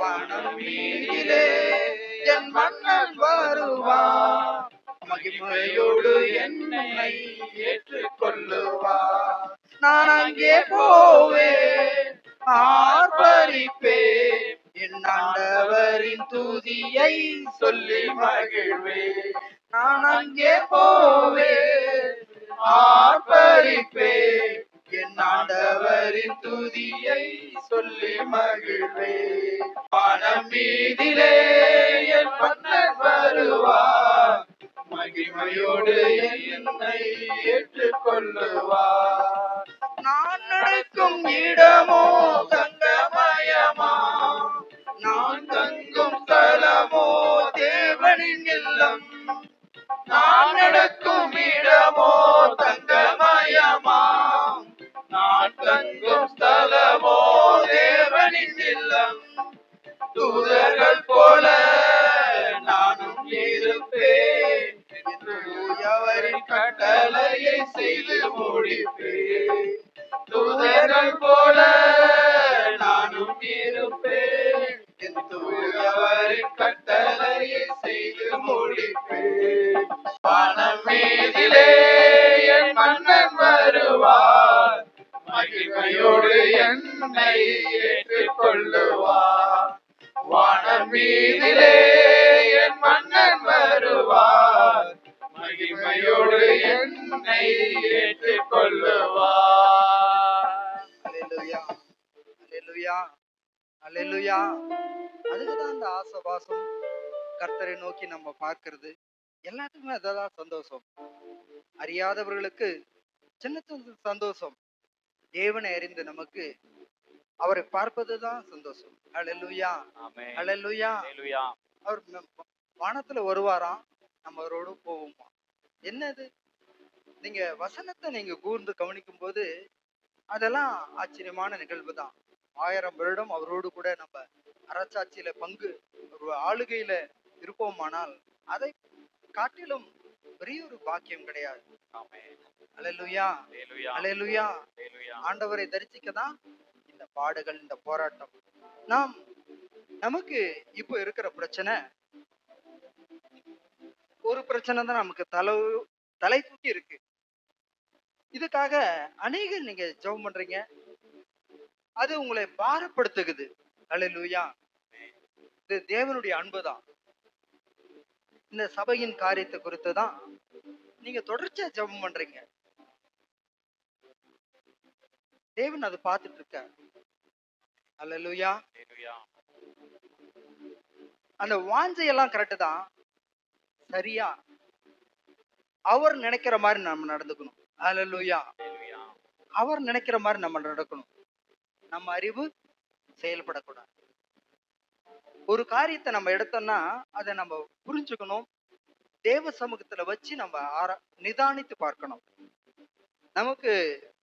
S2: வானம் மீதிலே என் மன்னன் வருவான், மகிமையோடு என்னை ஏற்றுக்கொள்ளுவான். நான் அங்கே போவேன், ஆர்ப்பரிப்பேன், என் ஆண்டவரின் துதியை சொல்லி மகிழ்வேன். நான் அங்கே போவேன், ஆர்ப்பரிப்பேன், என் ஆண்டவரின் துதியை சொல்லி மகிழ்வேன். வானம் மீதிலே என் மன்னன் வருவார், மகிமையோடு என்னை ஏற்றுக்கொள்ளுவார். நான் நடக்கும் இடமோ தங்கமயமா, நான் தங்கும் ஸ்தலமோ தேவனின் இல்லம். நான் நடக்கும் இடமோ தங்கமயமா, நான் தங்கும் ஸ்தலமோ தேவனின் இல்லம். தூதர்கள் போல நானும் இருப்பேன், அவரின் கட்டளையை செய்து முடிப்பேன்.
S1: என்றும் இருப்பேன். என் தூயவரின் கட்டளையை செய்து முடிப்பேன். வானம் மீதிலே என் மன்னன் வருவார், மகிமையோடு என்னை ஏற்றுக்கொள்ளுவார். வானம் மீதிலே என் மன்னன் வருவார், மகிமையோடு என்னை ஏற்றுக்கொள்ளுவார்.
S2: அல்லேலூயா, அல்லேலூயா, அல்லேலூயா. அதுக்குதான் அந்த ஆசபாசம் கர்த்தரை நோக்கி நம்ம பார்க்கிறது. எல்லாத்துக்குமே அதான் சந்தோஷம். அறியாதவர்களுக்கு சின்ன சின்ன சந்தோஷம். தேவனை அறிந்து நமக்கு அவரை பார்ப்பதுதான் சந்தோஷம். அல்லேலூயா,
S4: ஆமென்.
S2: அல்லேலூயா.
S4: ஹalleluya.
S2: அவர் வானத்துல வருவாராம், நம்ம அவரோடு போவோமா. என்னது, நீங்க வசனத்தை நீங்க கூர்ந்து கவனிக்கும் போது அதெல்லாம் ஆச்சரியமான நிகழ்வு தான். 1000 வருடம் அவரோடு கூட நம்ம அரசாட்சியில பங்கு ஒரு ஆளுகையில இருப்போமானால் அதை காட்டிலும் பெரிய ஒரு பாக்கியம் கிடையாது.
S4: ஆமென்.
S2: அல்லேலூயா,
S4: ஹalleluya.
S2: அல்லேலூயா.
S4: ஹalleluya.
S2: ஆண்டவரை தரிசிக்க தான் இந்த பாடுகள், இந்த போராட்டம். நமக்கு இப்போ இருக்கிற பிரச்சனை, ஒரு பிரச்சனை தான் நமக்கு தலை தூக்கி இருக்கு. இதுக்காக அநேகர் நீங்க ஜெபம் பண்றீங்க, அது உங்களை பாரப்படுத்துகுது. அல்லேலூயா. இது தேவனுடைய அன்புதான். இந்த சபையின் காரியத்தை குறித்து தான் நீங்க தொடர்ச்சியா ஜெபம் பண்றீங்க. தேவன் அதை பார்த்துட்டு இருக்கார். அல்லேலூயா.
S4: ஹalleluya.
S2: அந்த வாஞ்சையெல்லாம் கரெக்டு தான், சரியா அவர் நினைக்கிற மாதிரி நம்ம நடந்துக்கணும். அல்லேலூயா.
S4: ஹalleluya.
S2: அவர் நினைக்கிற மாதிரி நம்ம நடக்கணும். நம்ம அறிவு செயல்படக்கூடாது. ஒரு காரியத்தை நம்ம எடுத்தோம்னா அதை நம்ம புரிஞ்சுக்கணும். தேவ சமூகத்துல வச்சு நம்ம நிதானித்து பார்க்கணும். நமக்கு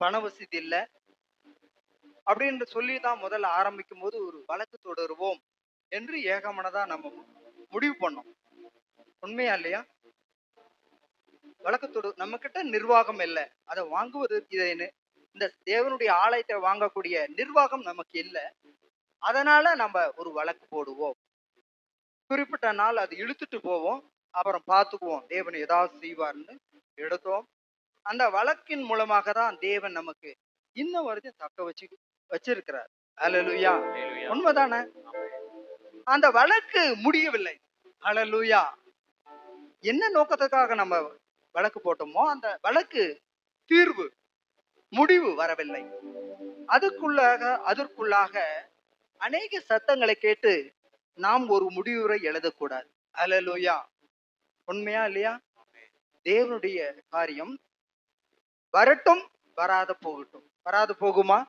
S2: பண வசதி இல்லை அப்படின்னு சொல்லி தான் முதல்ல ஆரம்பிக்கும் போது ஒரு வழக்கு தொடருவோம் என்று ஏகமனதா நம்ம முடிவு பண்ணோம். உண்மையா இல்லையா? வழக்கு நம்ம கிட்ட நிர்வாகம் இல்லை, அதை வாங்குவது இந்த தேவனுடைய ஆலயத்தை வாங்கக்கூடிய நிர்வாகம் நமக்கு இல்லை. அதனால நம்ம ஒரு வழக்கு போடுவோம். குறிப்பிட்ட நாள் அது இழுத்துட்டு போவோம், அப்புறம் பார்த்துக்குவோம் தேவன் ஏதாவது செய்வார்னு எடுத்தோம். அந்த வழக்கின் மூலமாக தான் தேவன் நமக்கு இன்ன வரைக்கும் தக்க வச்சிருக்கிறார். அல்லேலூயா.
S4: ஹalleluya.
S2: உண்மைதானே? அந்த வழக்கு முடியவில்லை. அல்லேலூயா. என்ன நோக்கத்துக்காக நம்ம வழக்கு போட்டோமோ அந்த வழக்கு தீர்வு முடிவு வரவில்லை. அதற்குள்ளாக அநேக சத்தங்களை கேட்டு நாம் ஒரு முடிவுரை எழுதக்கூடாது. அல்லேலூயா. உண்மையா இல்லையா? தேவனுடைய காரியம் வரட்டும், வராத போகட்டும். வராது போகுமா?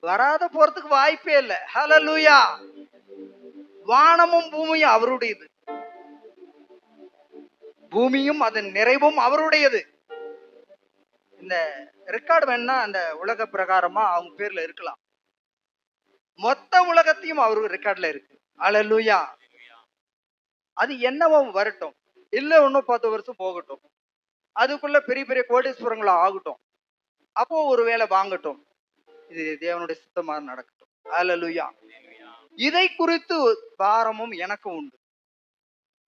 S2: வராத போறதுக்கு வாய்ப்பே இல்லை. ஹல்லேலூயா. வானமும் பூமியும் அவருடையது, பூமியும் அதன் நிறைவும் அவருடையது. இந்த ரெக்கார்டு வேணா அந்த உலக பிரகாரமா அவங்க பேர்ல இருக்கலாம். மொத்த உலகத்தையும் அவரு ரெக்கார்ட்ல இருக்கு. அல்லேலூயா. அது என்னவோ வரட்டும், இல்ல இன்னும் 10 வருஷம் போகட்டும், அதுக்குள்ள பெரிய பெரிய கோடீஸ்வரங்களா ஆகட்டும், அப்போ ஒரு வேலை வாங்கட்டும், இது தேவனுடைய சித்தமா நடக்கட்டும். அல்லேலூயா. இதை குறித்து பாரமும் எனக்கும் உண்டு,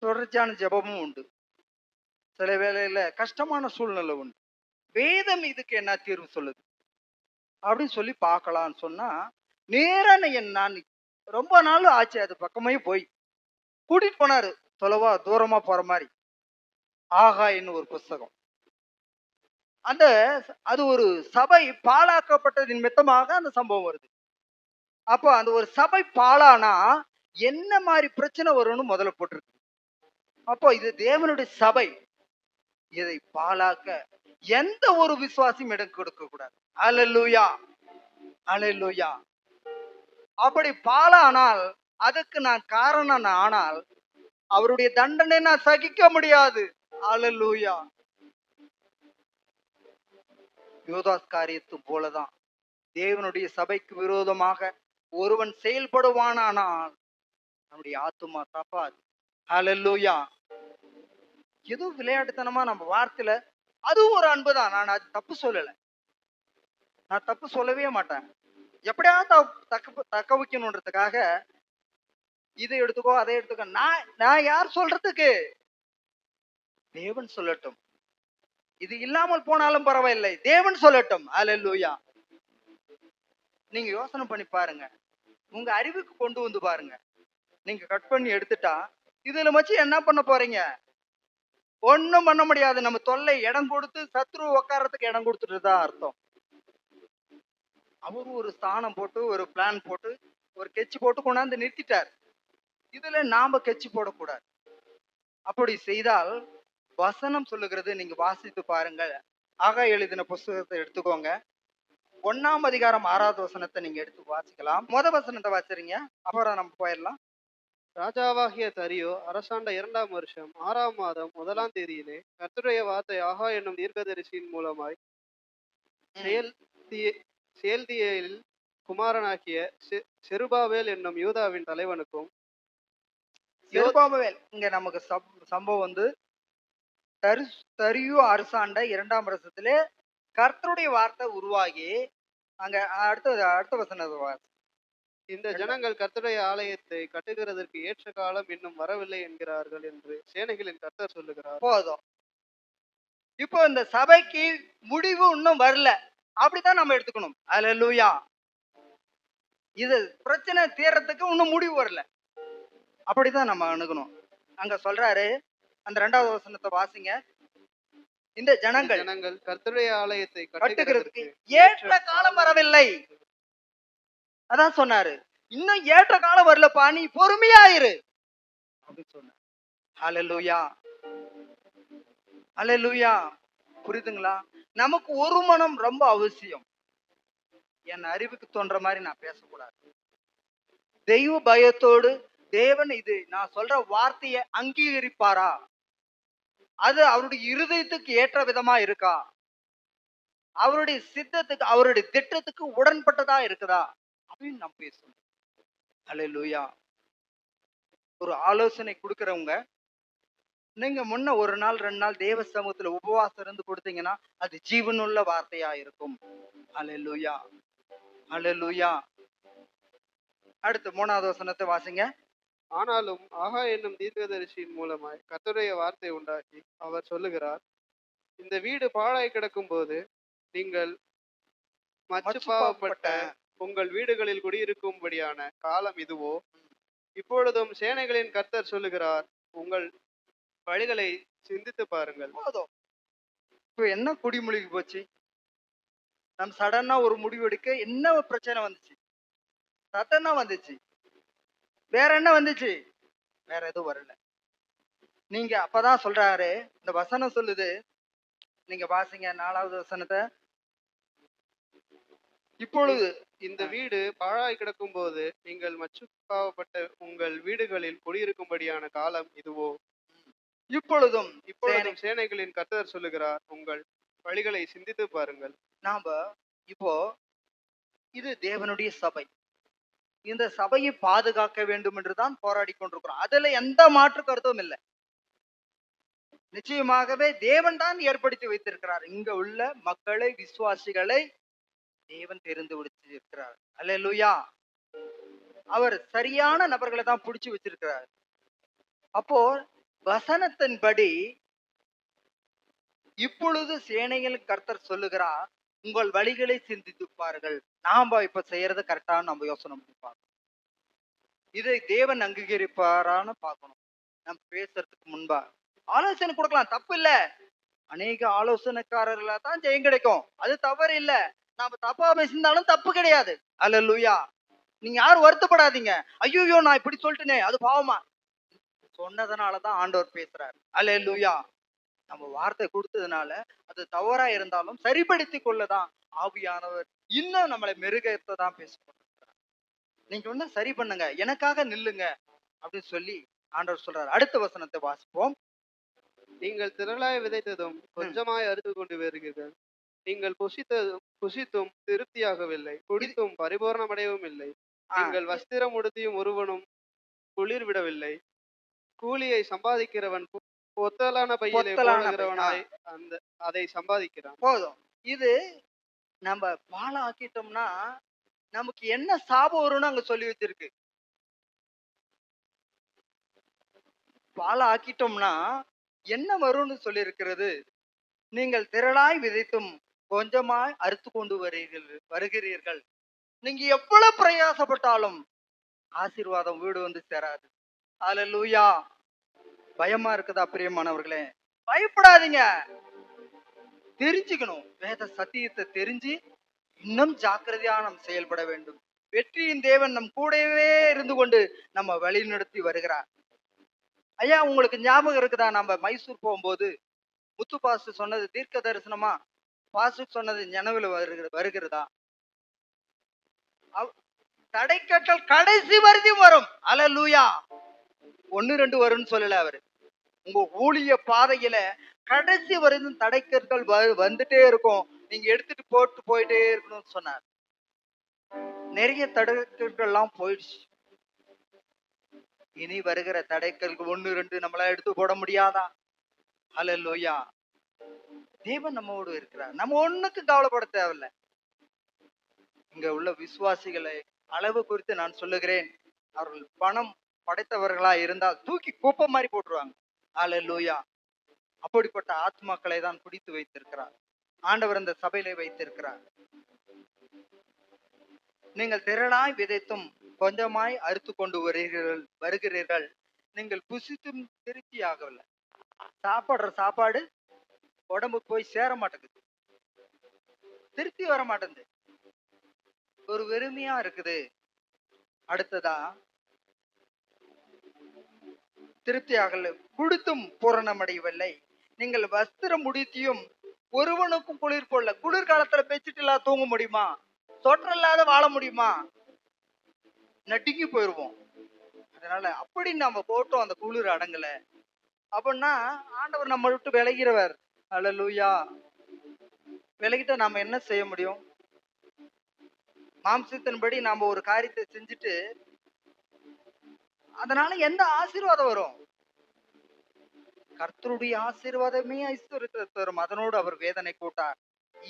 S2: தொடர்ச்சியான ஜெபமும் உண்டு, சில வேளையில கஷ்டமான சூழ்நிலை உண்டு. வேதம் இதுக்கு என்ன தீர்வு சொல்லுது அப்படின்னு சொல்லி பார்க்கலான்னு சொன்னா, நேரா நான் ரொம்ப நாள் ஆச்சு அது பக்கமே போய் கூட்டிட்டு போனாரு, தொலைவா தூரமா போற மாதிரி. ஆகாயின்னு ஒரு புஸ்தகம். அது ஒரு சபை பாழாக்கப்பட்டது நிமித்தமாக அந்த சம்பவம் வருது. அப்போ அந்த ஒரு சபை பாழானா என்ன மாதிரி பிரச்சனை வரும்னு முதல்ல போட்டிருக்கு. அப்போ இது தேவனுடைய சபை, இதை பாழாக்க எந்த ஒரு விசுவாசியும் இடம் கொடுக்க கூடாது. அல்லேலூயா, அல்லேலூயா. அப்படி பாழானால் அதுக்கு நான் காரணம் ஆனால் அவருடைய தண்டனை நான் சகிக்க முடியாது. அல்லேலூயா. யூதாஸ் காரியத்து போலதான் தேவனுடைய சபைக்கு விரோதமாக ஒருவன் செயல்படுவானானால் நம்முடைய ஆத்துமா தப்பாது. அல்லேலூயா. ஏதோ விளையாட்டுத்தனமா நம்ம வார்த்தையில அதுவும் ஒரு அன்புதான். நான் அது தப்பு சொல்லல, நான் தப்பு சொல்லவே மாட்டேன். எப்படியாவது தக்க வைக்கணுன்றதுக்காக இதை எடுத்துக்கோ அதை எடுத்துக்கோ. நான் யார் சொல்றதுக்கு? தேவன் சொல்லட்டும். இது இல்லாமல் போனாலும் பரவாயில்லை, தேவன் சொல்லட்டும். அல்லேலூயா. நீங்க யோசனை பண்ணி பாருங்க, உங்க அறிவுக்கு கொண்டு வந்து பாருங்க. நீங்க கட் பண்ணி எடுத்துட்டா இதுல வச்சு என்ன பண்ண போறீங்க? ஒண்ணும் பண்ண முடியாது. நம்ம தொல்லை இடம் கொடுத்து சத்ரு உட்கார்றதுக்கு இடம் கொடுத்துட்டு தான் அர்த்தம். அவரு ஒரு ஸ்தானம் போட்டு, ஒரு பிளான் போட்டு, ஒரு கெச்சு போட்டு கொண்டாந்து நிறுத்திட்டார். இதுல நாம கெச்சு போடக்கூடாது. அப்படி செய்தால் வசனம் சொல்லுகிறது, நீங்க வாசித்து பாருங்க. ஆகாய் எழுதின புஸ்தகத்தை எடுத்துக்கோங்க. 1ஆம் அதிகாரம் 6வது வசனத்தை நீங்க எடுத்து வாசிக்கலாம். வசனத்தை வாசிறீங்க, அப்புறம் நம்ம போயிடலாம்.
S1: ராஜாவாகிய தரியோ அரசாண்ட 2ஆம் வருஷம் 6ஆம் மாதம் 1ஆம் தேதியிலே கர்த்தருடைய வார்த்தை ஆகா என்னும் தீர்க்கதரிசியின் மூலமாய் செயல்தியேலின் குமாரனாகிய செருபாபேல் என்னும் யூதாவின் தலைவனுக்கும்.
S2: செருபாபேல் இங்க நமக்கு சம்பவம் வந்து தரியு அரசாண்ட 2ஆம் வருஷத்திலே கர்த்தருடைய வார்த்தை உருவாகி, அங்க அடுத்த வசனத்தை,
S1: இந்த ஜனங்கள் கர்த்தருடைய ஆலயத்தை கட்டுகிறதற்கு ஏற்ற காலம் இன்னும் வரவில்லை என்கிறார்கள் என்று சேனைகளின் கர்த்தர் சொல்லுகிறார்.
S2: போதும். இப்போ இந்த சபைக்கு முடிவு இன்னும் வரல, அப்படித்தான் நம்ம எடுத்துக்கணும். அல்லேலூயா. இது பிரச்சனை தீர்றதுக்கு இன்னும் முடிவு வரல, அப்படித்தான் நம்ம அணுகணும். அங்க சொல்றாரு, அந்த 2வது வசனத்தை வாசிங்க. இந்த ஜனங்கள்
S1: கர்த்தருடைய ஆலயத்தை
S2: கட்டுகிறதுக்கு ஏற்ற காலம் வரவில்லை. அதான் சொன்னாரு, இன்னும் ஏற்ற காலம் வரலப்பா, நீ பொறுமையாயிரு அப்படின்னு சொன்னார். அல்லேலூயா, அல்லேலூயா. புரியுதுங்களா? நமக்கு ஒரு மனம் ரொம்ப அவசியம். என் அறிவுக்கு தோன்ற மாதிரி நான் பேசக்கூடாது. தெய்வ பயத்தோடு தேவன் இது நான் சொல்ற வார்த்தையை அங்கீகரிப்பாரா? அது அவருடைய இருதயத்துக்கு ஏற்ற விதமா இருக்கா? அவருடைய சித்தத்துக்கு, அவருடைய திட்டத்துக்கு உடன்பட்டதா இருக்குதா அப்படின்னு நம்ம பேசணும். அல்லேலூயா. ஒரு ஆலோசனை கொடுக்கறவங்க, நீங்க முன்ன 1 நாள் 2 நாள் தேவ சமூகத்துல உபவாசம் இருந்து கொடுத்தீங்கன்னா அது ஜீவனுள்ள வார்த்தையா இருக்கும். அல்லேலூயா, அல்லேலூயா. அடுத்து 3வது வசனத்தை வாசிங்க.
S1: ஆனாலும் ஆகா என்னும் தீர்க்கதரிசியின் மூலமாய் கர்த்தருடைய வார்த்தை உண்டாகி அவர் சொல்லுகிறார், இந்த வீடு பாழாய் கிடக்கும் போது நீங்கள் மச்சுப்பாவப்பட்ட உங்கள் வீடுகளில் குடியிருக்கும்படியான காலம் இதுவோ? இப்பொழுதும் சேனைகளின் கர்த்தர் சொல்லுகிறார், உங்கள் வழிகளை சிந்தித்து பாருங்கள்.
S2: போதும். இப்ப என்ன குடிமொழிக்கு போச்சு? நம்ம சடனா ஒரு முடிவு எடுக்க என்ன பிரச்சனை வந்துச்சு? சடனா வந்துச்சு. வேற என்ன வந்துச்சு? வேற எதுவும் வரல. நீங்க அப்பதான் சொல்றாரு, இந்த வசனம் சொல்லுது, நீங்க வாசிங்க 4வது வசனத்தை. இப்பொழுது
S1: இந்த வீடு பாழாய் கிடக்கும் போது நீங்கள் மச்சுப்பாவப்பட்ட உங்கள் வீடுகளில் குடியிருக்கும்படியான காலம் இதுவோ?
S2: இப்பொழுதும்
S1: சேனைகளின் கர்த்தர் சொல்லுகிறார், உங்கள் வழிகளை சிந்தித்து பாருங்கள்.
S2: நாம இப்போ இது தேவனுடைய சபை. இந்த சபையை பாதுகாக்க வேண்டும் என்றுதான் போராடி கொண்டிருக்கிறோம். அதுல எந்த மாற்று கருத்தும் இல்லை. நிச்சயமாகவே தேவன் தான் ஏற்படுத்தி வைத்திருக்கிறார். இங்க உள்ள மக்களை, விசுவாசிகளை தேவன் தெரிந்து விடுத்திருக்கிறார். அல்லேலூயா. அவர் சரியான நபர்களை தான் பிடிச்சு வச்சிருக்கிறார். அப்போ வசனத்தின்படி இப்பொழுது சேனைகள் கர்த்தர் சொல்லுகிறார், உங்கள் வழிகளை சிந்தித்து பாருங்கள். நாம இப்ப செய்யறது கரெக்டான நம்ம யோசனை பண்ணி பார்க்கணும். இதை தேவன் அங்கீகரிப்பாரான்னு பார்க்கணும். நம்ம பேசுறதுக்கு முன்பா ஆலோசனை கொடுக்கலாம், தப்பு இல்ல. அநேக ஆலோசனைக்காரர்களா தான் ஜெயம் கிடைக்கும், அது தவறு இல்ல. நாம தப்பா பேசியிருந்தாலும் தப்பு கிடையாது. அல்லேலூயா. நீங்க யாரும் வருத்தப்படாதீங்க, ஐயோ நான் இப்படி சொல்லிட்டேனே அது பாவமா, சொன்னதுனாலதான் ஆண்டவர் பேசுறாரு. அல்லேலூயா. நம்ம வார்த்தை கொடுத்ததுனால அது தவறா இருந்தாலும் சரிப்படுத்தி கொள்ளதான் ஆவியானவர் இன்னும் நம்மளை மெருகத்தை தான் பேசப்படுறார். நீங்க ஒண்ணு சரி பண்ணுங்க, எனக்காக நில்லுங்க அப்படின்னு சொல்லி ஆண்டவர் சொல்றாரு. அடுத்த வசனத்தை வாசிப்போம்.
S1: நீங்கள் திரளாய் விதைத்ததும் கொஞ்சமாய் அறுத்து கொண்டு வருகிறீர்கள். நீங்கள் புசித்தும் திருப்தியாகவில்லை, குடித்தும் பரிபூர்ணமடையவும் இல்லை. நீங்கள் வஸ்திரம் உடுத்தியும் ஒருவனும் குளிர் விடவில்லை. கூலியை சம்பாதிக்கிறவன் பொத்தலான பையிலே போடுகிறவனாய் அதை சம்பாதிக்கிறான்.
S2: போதும். இது நம்ம பாலம் ஆக்கிட்டோம்னா நமக்கு என்ன சாபம் வரும்னு அங்க சொல்லி வச்சிருக்கு. பாலை ஆக்கிட்டோம்னா என்ன வரும்னு சொல்லி இருக்கிறது. நீங்கள் திரளாய் விதைத்தும் கொஞ்சமாய் அறுத்து கொண்டு வருகிறீர்கள். நீங்க எவ்வளவு பிரயாசப்பட்டாலும் ஆசீர்வாதம் வீடு வந்து சேராது. ஹல்லேலூயா. பயமா இருக்குதா பிரியமானவர்களே? பயப்படாதீங்க. தெரிஞ்சுக்கணும். வேத சத்தியத்தை தெரிஞ்சு இன்னும் ஜாக்கிரதையா நாம் செயல்பட வேண்டும். வெற்றியின் தேவன் நம் கூடவே இருந்து கொண்டு நம்ம வழி நடத்தி வருகிறார். ஐயா, உங்களுக்கு ஞாபகம் இருக்குதா? நம்ம மைசூர் போகும்போது முத்து பாஸ்டர் சொன்னது தீர்க்க தரிசனமா? பாஸ்டர் சொன்னது நினைவுல வருகிறதா? தடைக்கற்கள் கடைசி வரைக்கும் வரும். அல்லேலூயா. 1 2 வரும்னு சொல்லல அவரு. உங்க ஊழிய பாதையில கடைசி வரைக்கும் தடைக்கற்கள் வந்துட்டே இருக்கும். நீங்க எடுத்துட்டு போயிட்டே இருக்கணும்னு சொன்னார். நிறைய தடைக்கற்கள் எல்லாம் போயிடுச்சு. இனி வருகிற தடைக்கற்கு 1 2 நம்மளால எடுத்து போட முடியாதா? ஹல்லேலூயா. தேவன் நம்மோடு இருக்கிறார். நம்ம ஒண்ணுக்கு கவலைப்பட தேவையில்ல. இங்க உள்ள விசுவாசிகளை அளவு குறித்து நான் சொல்லுகிறேன். அவர்கள் பணம் படைத்தவர்களா இருந்தால் தூக்கி குப்பை மாதிரி போட்டுருவாங்க. ஹல்லேலூயா. அப்படிப்பட்ட ஆத்மாக்களை தான் பிடித்து வைத்திருக்கிறார் ஆண்டவர். இந்த சபையிலே வைத்திருக்கிறார். நீங்கள் திரளாய் விதைத்தும் கொஞ்சமாய் அறுத்து கொண்டு வருகிறீர்கள். நீங்கள் புசித்தும் திருப்தி ஆகவில்லை. சாப்பிடுற சாப்பாடு உடம்புக்கு போய் சேர மாட்டேங்குது. திருப்தி வர மாட்டேங்குது. ஒரு வெறுமையா இருக்குது. அடுத்ததா திருப்தி ஆகல. குடித்தும் பூரணமடையவில்லை. நீங்கள் வஸ்திரம் முடித்தியும் ஒருவனுக்கும் குளிர் கொள்ள. குளிர்காலத்துல பெச்சிட்டு இல்லாத தூங்க முடியுமா? சொட்டர் இல்லாத வாழ முடியுமா? நடுங்கி போயிருவோம். அதனால அப்படி நம்ம போட்டோம், அந்த குளிர் அடங்கல அப்படின்னா ஆண்டவர் நம்ம விட்டு விலகிறவர். அல்லேலூயா. விலகிட்ட நாம என்ன செய்ய முடியும்? மாம்சத்தின்படி நாம ஒரு காரியத்தை செஞ்சுட்டு அதனால எந்த ஆசீர்வாதம் வரும்? கர்த்தருடைய ஆசீர்வாதமே ஐஸ்வர்யத்தை தரும். அதனோடு அவர் வேதனை கூட்டார்.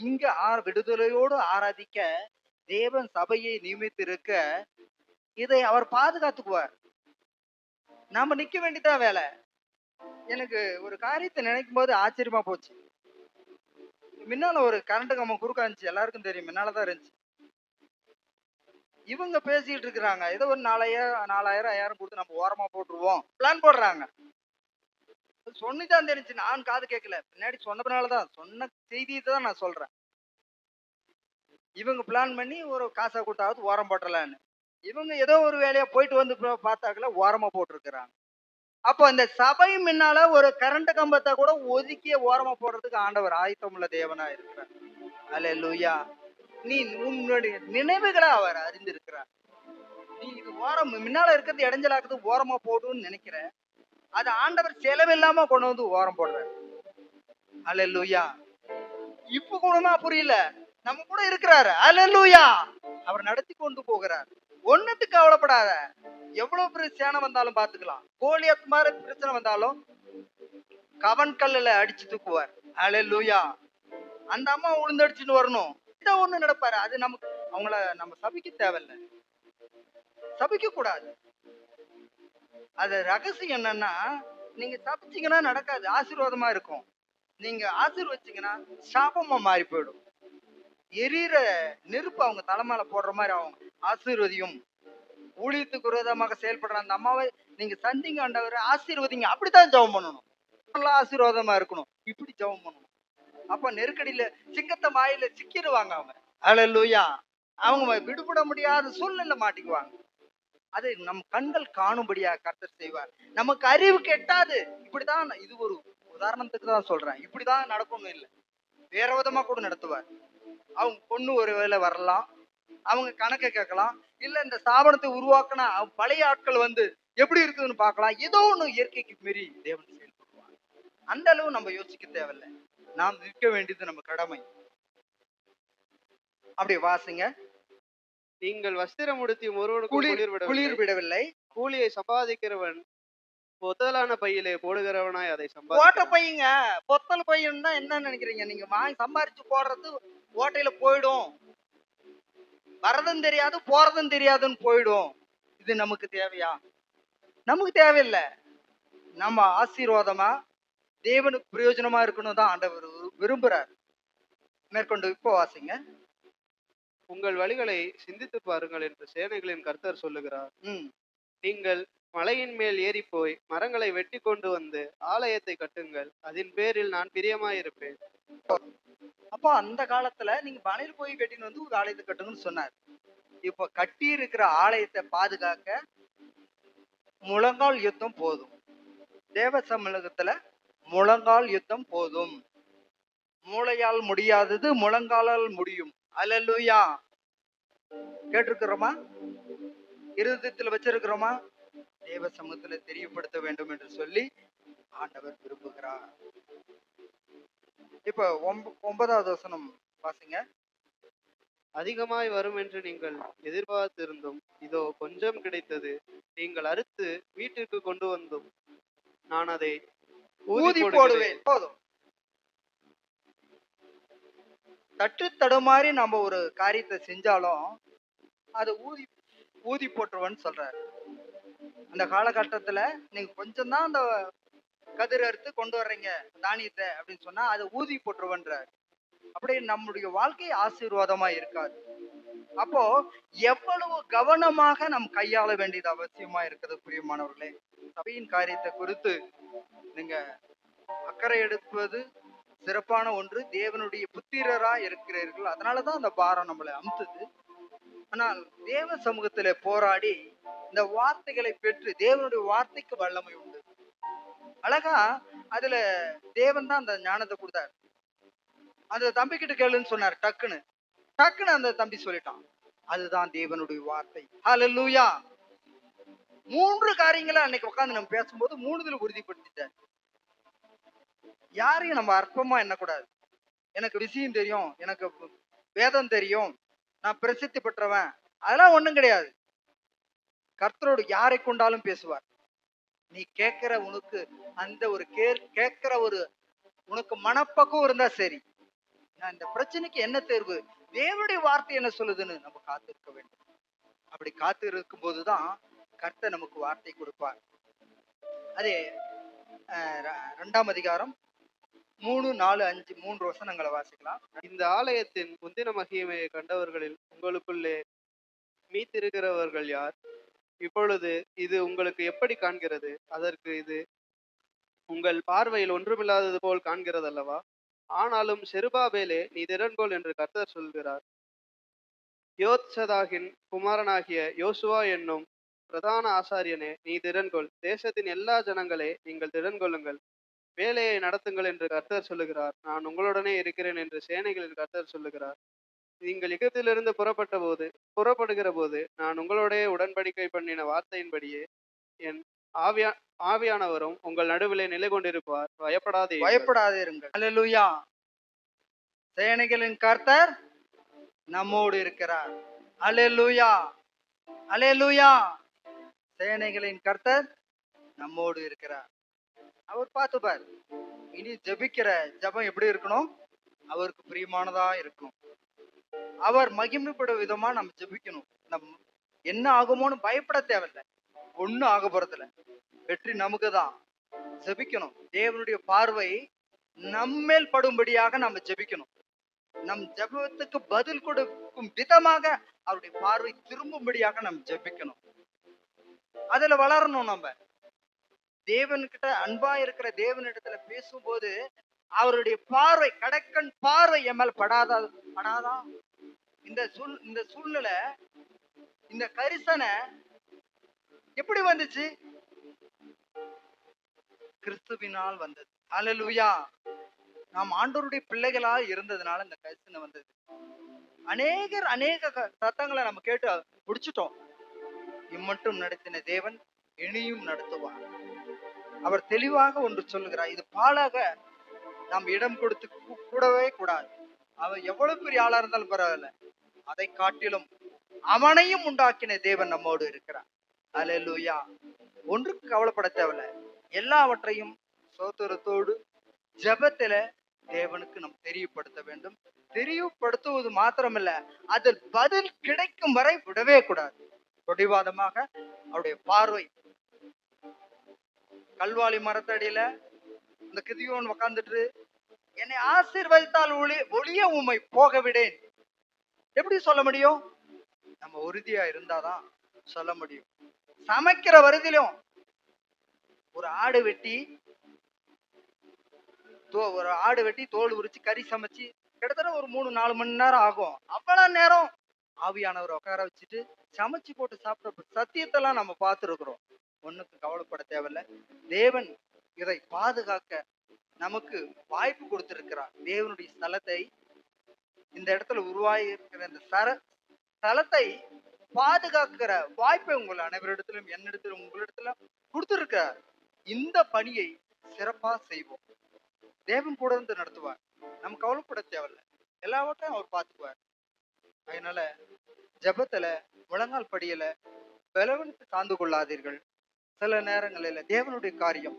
S2: இங்க விடுதலையோடு ஆராதிக்க தேவன் சபையை நியமித்திருக்க இதை அவர் பாதுகாத்துக்குவார். நாம நிக்க வேண்டியதான் வேலை. எனக்கு ஒரு காரியத்தை நினைக்கும் போது ஆச்சரியமா போச்சு. முன்னால ஒரு கரண்ட் கம்பம் குறுக்கா இருந்துச்சு. எல்லாருக்கும் தெரியும், முன்னாலதான் இருந்துச்சு. இவங்க பேசிட்டு இருக்கிறாங்க. ஏதோ ஒரு 4000 5000 கொடுத்து நம்ம ஓரமா போட்டுருவோம் பிளான் போடுறாங்க. சொன்னிதான் தெரிஞ்சு, நான் காது கேட்கல. பின்னாடி சொன்னதுனாலதான், சொன்ன செய்தியை தான் நான் சொல்றேன். இவங்க பிளான் பண்ணி ஒரு காசை கொடுத்தாவது ஓரம் போட்டலான்னு இவங்க ஏதோ ஒரு வேலையா போயிட்டு வந்து பார்த்தாக்கல ஓரமா போட்டிருக்கிறாங்க. அப்போ அந்த சபை முன்னால ஒரு கரண்ட் கம்பத்தை கூட ஒதுக்கிய ஓரமா போடுறதுக்கு ஆண்டவர் ஆயத்தமுள்ள தேவனா இருக்கிறார். அல்லேலூயா. நீ உன்னுடைய நினைவுகளை அவர் அறிந்திருக்கிறார். நீ இது ஓரம் முன்னால இருக்கிறது இடைஞ்சலாக்குது ஓரமா போடுன்னு நினைக்கிற, அது ஆண்டவர் செலவில்லாம கொண்டு வந்து ஓரம் போடுறார். அல்லேலூயா. இப்ப கூடமா புரியல, நம்ம கூட இருக்கிறாரு. அல்லேலூயா. அவர் நடத்தி கொண்டு போகிறார். ஒண்ணுத்துக்கு கவலைப்படாத. எவ்வளவு பெரிய சேனை வந்தாலும் பாத்துக்கலாம். கோலியத் மாதிரி பிரச்சனை வந்தாலும் கவன் கல்லுல அடிச்சு தூக்குவார். அல்லேலூயா. அந்த அம்மா உளுந்தடிச்சுட்டு வரணும், இதை ஒண்ணு நடப்பாரு. அது நமக்கு அவங்கள நம்ம சபிக்க தேவையில்லை, சபிக்க கூடாது. அது ரகசியம் என்னன்னா, நீங்க சபிச்சீங்கன்னா நடக்காது, ஆசீர்வாதமா இருக்கும். நீங்க ஆசீர்வச்சீங்கன்னா சாபமா மாறி போயிடும். எரியிற நெருப்பு அவங்க தலைமையில போடுற மாதிரி அவங்க ஆசீர்வதியும். ஊழியத்துக்கு விரோதமாக செயல்படுற அந்த அம்மாவை நீங்க சந்திங்க, ஆண்டவரை ஆசீர்வதிங்க. அப்படித்தான் ஜெபம் பண்ணணும். நல்லா ஆசீர்வாதமா இருக்கணும், இப்படி ஜெபம் பண்ணணும். அப்ப நெருக்கடியில சிங்கத்தை வாயில சிக்கிடுவாங்க அவங்க. அல்லேலூயா. அவங்க விடுபட முடியாத சூழ்நிலை மாட்டிக்குவாங்க. அது நம் கண்கள் காணும்படியா கர்த்தர் செய்வார். நமக்கு அறிவு கெட்டாது. இப்படிதான், இது ஒரு உதாரணத்துக்கு தான் சொல்றேன். இப்படிதான் நடக்கணும் இல்லை, வேற விதமா கூட நடத்துவார். அவங்க பொண்ணு ஒரு வேளை வரலாம், அவங்க கணக்கை கேட்கலாம், இல்ல இந்த ஸ்தாபனத்தை உருவாக்கினா பழைய ஆட்கள் வந்து எப்படி இருக்குதுன்னு பார்க்கலாம். ஏதோ ஒண்ணு இயற்கைக்கு மீறி தேவன் செயல்படுவாங்க. அந்த அளவு நம்ம யோசிக்க தேவையில்லை. நாம் நிற்க வேண்டியது நம்ம கடமை. அப்படி வாசிங்க.
S1: நீங்கள் வஸ்திரம் உடுத்தியும் ஒருவனுக்கு
S2: குளிர் விடவில்லை.
S1: கூலியை சம்பாதிக்கிறவன் பொத்தலான பையிலே போடுகிறவனாய் அதை
S2: ஓட்ட பையங்க. பொத்தல் பையன் தான் என்ன நினைக்கிறீங்க நீங்க? வாங்கி சம்பாரிச்சு போடுறது ஓட்டையில போயிடும். வரதும் தெரியாது போறதும் தெரியாதுன்னு போயிடும். இது நமக்கு தேவையா? நமக்கு தேவையில்லை. நம்ம ஆசீர்வாதமா தேவனுக்கு பிரயோஜனமா இருக்கணும் தான் ஆண்டவர் விரும்புறார். மேற்கொண்டு இப்போ வாசிங்க.
S1: உங்கள் வழிகளை சிந்தித்து பாருங்கள் என்று சேனைகளின் கர்த்தர் சொல்லுகிறார்.
S2: ம்
S1: நீங்கள் மலையின் மேல் ஏறி போய் மரங்களை வெட்டி கொண்டு வந்து ஆலயத்தை கட்டுங்கள், அதன் பேரில் நான் பிரியமாயிருப்பேன்.
S2: அப்போ அந்த காலத்துல நீங்க மலையில் போய் வெட்டின்னு வந்து ஒரு ஆலயத்தை கட்டுங்கன்னு சொன்னார். இப்ப கட்டி இருக்கிற ஆலயத்தை பாதுகாக்க முழங்கால் யுத்தம் போதும். தேவ சமூகத்துல முழங்கால் யுத்தம் போதும். மூளையால் முடியாதது முழங்காலால் முடியும். அல்லேலூயா. கேட்டிருக்கிறோமா? இருதயத்துல வச்சிருக்கிறோமா? தேவ சமூகத்துல தெரியப்படுத்த வேண்டும் என்று சொல்லி ஆண்டவர் விரும்புகிறார். இப்ப 9வது வசனம் வாசிங்க.
S1: அதிகமாய் வரும் என்று நீங்கள் எதிர்பார்த்திருந்தும் இதோ கொஞ்சம் கிடைத்தது. நீங்கள் அறுத்து வீட்டிற்கு கொண்டு வந்தும் நான் அதை
S2: ஊதி போடுவேன். போதும். தட்டு தடுமாறி நம்ம ஒரு காரியத்தை செஞ்சாலும் அதை ஊதி ஊதி போட்டுருவேன்னு சொல்றாரு. அந்த காலகட்டத்துல நீங்க கொஞ்சம் தான் அந்த கதிர் அறுத்து கொண்டு வர்றீங்க தானியத்தை அப்படின்னு சொன்னா அதை ஊதி போட்டுருவன்றார். அப்படியே நம்முடைய வாழ்க்கை ஆசீர்வாதமா இருக்காது. அப்போ எவ்வளவு கவனமாக நம் கையாள வேண்டியது அவசியமா இருக்குது. பிரியமானவர்களே, சபையின் காரியத்தை குறித்து நீங்க அக்கறை எடுப்பது சிறப்பான ஒன்று. தேவனுடைய புத்திரரா இருக்கிறீர்கள், அதனாலதான் அந்த பாரம் நம்மளை அமுத்துது. ஆனால் தேவ சமூகத்துல போராடி இந்த வார்த்தைகளை பெற்று, தேவனுடைய வார்த்தைக்கு வல்லமை உண்டு. அழகா அதுல தேவன் தான் அந்த ஞானத்தை கொடுத்தார். அந்த தம்பி கிட்ட கேளுன்னு சொன்னார். டக்குன்னு அந்த தம்பி சொல்லிட்டான். அதுதான் தேவனுடைய வார்த்தை. ஹல்லேலூயா. 3 காரியங்களை அன்னைக்கு உட்கார்ந்து நம்ம பேசும்போது 3 உறுதிப்படுத்திட்டார். யாரையும் நம்ம அற்பமா எண்ணக்கூடாது. எனக்கு விஷயம் தெரியும், எனக்கு வேதம் தெரியும், நான் பிரசித்தி பெற்றவன், அதெல்லாம் ஒண்ணும் கிடையாது. கர்த்தரோடு யாரை கொண்டாலும் பேசுவார். நீ கேட்கிற உனக்கு அந்த ஒரு கேட்கிற ஒரு உனக்கு மனப்பக்குவம் இருந்தா சரி. நான் இந்த பிரச்சனைக்கு என்ன தேர்வு, தேவனுடைய வார்த்தை என்ன சொல்லுதுன்னு நம்ம காத்திருக்க வேண்டும். அப்படி காத்து இருக்கும் போதுதான் கர்த்தர் நமக்கு வார்த்தை கொடுப்பார். அதே 2ஆம் அதிகாரம் 3, 4, 5 3 வசனங்களை வாசிக்கலாம்.
S1: இந்த ஆலயத்தின் முந்தின மகிமையை கண்டவர்களில் உங்களுக்குள்ளே மீத்திருக்கிறவர்கள் யார்? இப்பொழுது இது உங்களுக்கு எப்படி காண்கிறது? அதற்கு இது உங்கள் பார்வையில் ஒன்றுமில்லாதது போல் காண்கிறது அல்லவா? ஆனாலும் செருபாபேலே, நீ திறன்கொள் என்று கர்த்தர் சொல்கிறார். யோத்சதாகின் குமாரனாகிய யோசுவா என்னும் பிரதான ஆசாரியனே, நீ திறன்கொள். தேசத்தின் எல்லா ஜனங்களே, நீங்கள் திறன்கொள்ளுங்கள், வேலையை நடத்துங்கள் என்று கர்த்தர் சொல்லுகிறார். நான் உங்களுடனே இருக்கிறேன் என்று சேனைகளின் கர்த்தர் சொல்லுகிறார். நீங்கள் எகிப்திலிருந்து புறப்படுகிற போது நான் உங்களோட உடன்படிக்கை பண்ணின வார்த்தையின்படியே என் ஆவியானவரும் உங்கள் நடுவிலே நிலை கொண்டிருப்பார்.
S2: பயப்படாதீருங்கள். அல்லேலூயா. சேனைகளின் கர்த்தர் நம்மோடு இருக்கிறார். அல்லேலூயா. அல்லேலூயா. சேனைகளின் கர்த்தர் நம்மோடு இருக்கிறார். அவர் பார்த்துப்பார். இனி ஜெபிக்கிற ஜெபம் எப்படி இருக்கணும்? அவருக்கு பிரியமானதா இருக்கணும். அவர் மகிமைப்படும் விதமா நம்ம ஜெபிக்கணும். என்ன ஆகுமோன்னு பயப்பட தேவையில்லை. ஒண்ணும் ஆக போறதில்ல. வெற்றி நமக்கு தான். ஜெபிக்கணும். தேவனுடைய பார்வை நம்மேல் படும்படியாக நம்ம ஜெபிக்கணும். நம் ஜெபத்துக்கு பதில் கொடுக்கும் விதமாக அவருடைய பார்வை திரும்பும்படியாக நம்ம ஜெபிக்கணும். அதுல வளரணும். நம்ம தேவன்கிட்ட அன்பா இருக்கிற தேவனிடத்துல பேசும்போது அவருடைய பார்வை, கடக்கன் பார்வை என் மேல் படாதா? இந்த சூழ்நிலை, இந்த கரிசனை எப்படி வந்துச்சு? கிறிஸ்துவினால் வந்தது. அல்லேலூயா. நாம் ஆண்டவருடைய பிள்ளைகளா இருந்ததுனால இந்த கரிசனை வந்தது. அநேக சத்தங்களை நம்ம கேட்டு முடிச்சிட்டோம். இம்மட்டும் நடத்தின தேவன் இனியும் நடத்துவார். அவர் தெளிவாக ஒன்று சொல்லுகிறார். இது பாலாக நாம் இடம் கொடுத்து கூடவே கூடாது. அவன் எவ்வளவு பெரிய ஆளா இருந்தாலும் பரவாயில்ல, அதை காட்டிலும் அவனையும் உண்டாக்கின தேவன் நம்மோடு இருக்கிறார். அல்லேலூயா. ஒன்றுக்கு கவலைப்பட தேவையில்ல. எல்லாவற்றையும் சோத்திரத்தோடு ஜெபத்தில தேவனுக்கு நாம் தெரியப்படுத்த வேண்டும். தெரியப்படுத்துவது மாத்திரமல்ல, அதில் பதில் கிடைக்கும் வரை விடவே கூடாது. பிடிவாதமாக அவருடைய பார்வை கல்வாலி மரத்தடியில இந்த கிதியோன் உட்கார்ந்துட்டு, என்னை ஆசீர்வதித்தால் ஒளிய உம்மை போக விடேன். எப்படி சொல்ல முடியும்? நம்ம உறுதியா இருந்தாதான் சொல்ல முடியும். சமைக்கிற வருதிலும் ஒரு ஆடு வெட்டி தோல் உரிச்சு கறி சமைச்சு கிட்டத்தட்ட ஒரு 3-4 மணி நேரம் ஆகும். அவ்வளவு நேரம் ஆவியானவர் உட்கார வச்சுட்டு சமைச்சு போட்டு சாப்பிட்ட சத்தியத்தெல்லாம் நம்ம பார்த்துருக்கிறோம். ஒண்ணுக்கு கவலைப்பட தேவையில்ல. தேவன் இதை பாதுகாக்க நமக்கு வாய்ப்பு கொடுத்திருக்கிறார். தேவனுடைய ஸ்தலத்தை இந்த இடத்துல உருவாகி இருக்கிற இந்த ஸ்தலத்தை பாதுகாக்கிற வாய்ப்பை உங்கள் அனைவரிடத்திலும், என்னிடத்திலும், உங்களிடத்திலும் கொடுத்திருக்கிறார். இந்த பணியை சிறப்பா செய்வோம். தேவன் கூட இருந்து நடத்துவார். நம்ம கவலைப்பட தேவையில்லை. எல்லாவற்றையும் அவர் பார்த்துக்குவார். அதனால ஜெபத்துல முழங்கால் படியில பலவனுக்கு சார்ந்து கொள்ளாதீர்கள். சில நேரங்களில தேவனுடைய காரியம்,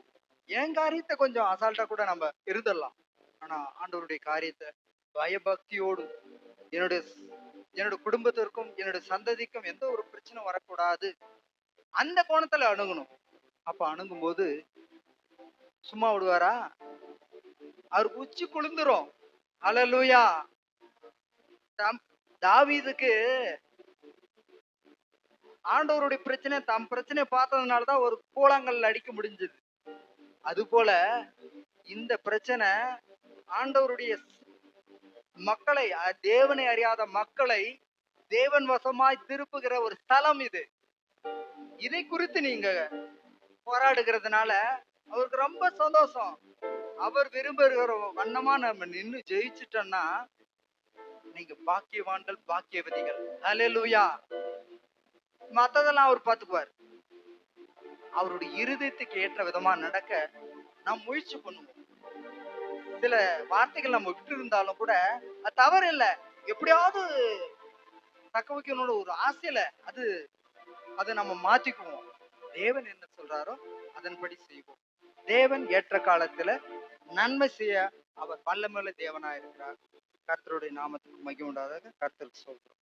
S2: என் காரியத்தை கொஞ்சம் அசால்ட்டா கூட நம்ம இருந்துடலாம். ஆனா ஆண்டவருடைய காரியத்தை பயபக்தியோடு என்னோட குடும்பத்திற்கும் என்னோட சந்ததிக்கும் எந்த ஒரு பிரச்சனை வரக்கூடாது, அந்த கோணத்துல அணுகணும். அப்ப அணுகும் போது சும்மா விடுவாரா? அவர் உச்சி குளிந்துரும். அல்லேலூயா. தாவீதுக்கு ஆண்டவருடைய பிரச்சனை, தம் பிரச்சனையை பார்த்ததுனாலதான் ஒரு கூழாங்கல் அடிக்க முடிஞ்சது. அது போல இந்த பிரச்சனை ஆண்டவருடைய மக்களை, தேவனை அறியாத மக்களை தேவன் வசமாய் திருப்புகிற ஒரு ஸ்தலம் இது. இதை குறித்து நீங்க போராடுகிறதுனால அவருக்கு ரொம்ப சந்தோஷம். அவர் விரும்புகிற வண்ணமா நம்ம நின்னு ஜெயிச்சுட்டோம்னா நீங்க பாக்கியவான்கள், பாக்கியவதிகள். அல்லேலூயா. மத்ததெல்லாம் அவர் பார்த்துக்குவார். அவருடைய இருதயத்துக்கு ஏற்ற விதமா நடக்க நாம் முயற்சி பண்ணுவோம். சில வார்த்தைகள் நம்ம விட்டு இருந்தாலும் கூட அது தவறு இல்லை. எப்படியாவது தக்க வைக்கணும்னு ஒரு ஆசையில அது நம்ம மாத்திக்குவோம். தேவன் என்ன சொல்றாரோ அதன்படி செய்வோம். தேவன் ஏற்ற காலத்துல நன்மை செய்ய அவர் வல்லமையுள்ள தேவனா இருக்கிறார். கர்த்தருடைய நாமத்துக்கு மகிமை உண்டாதாக. கர்த்தருக்கு சொல்றோம்.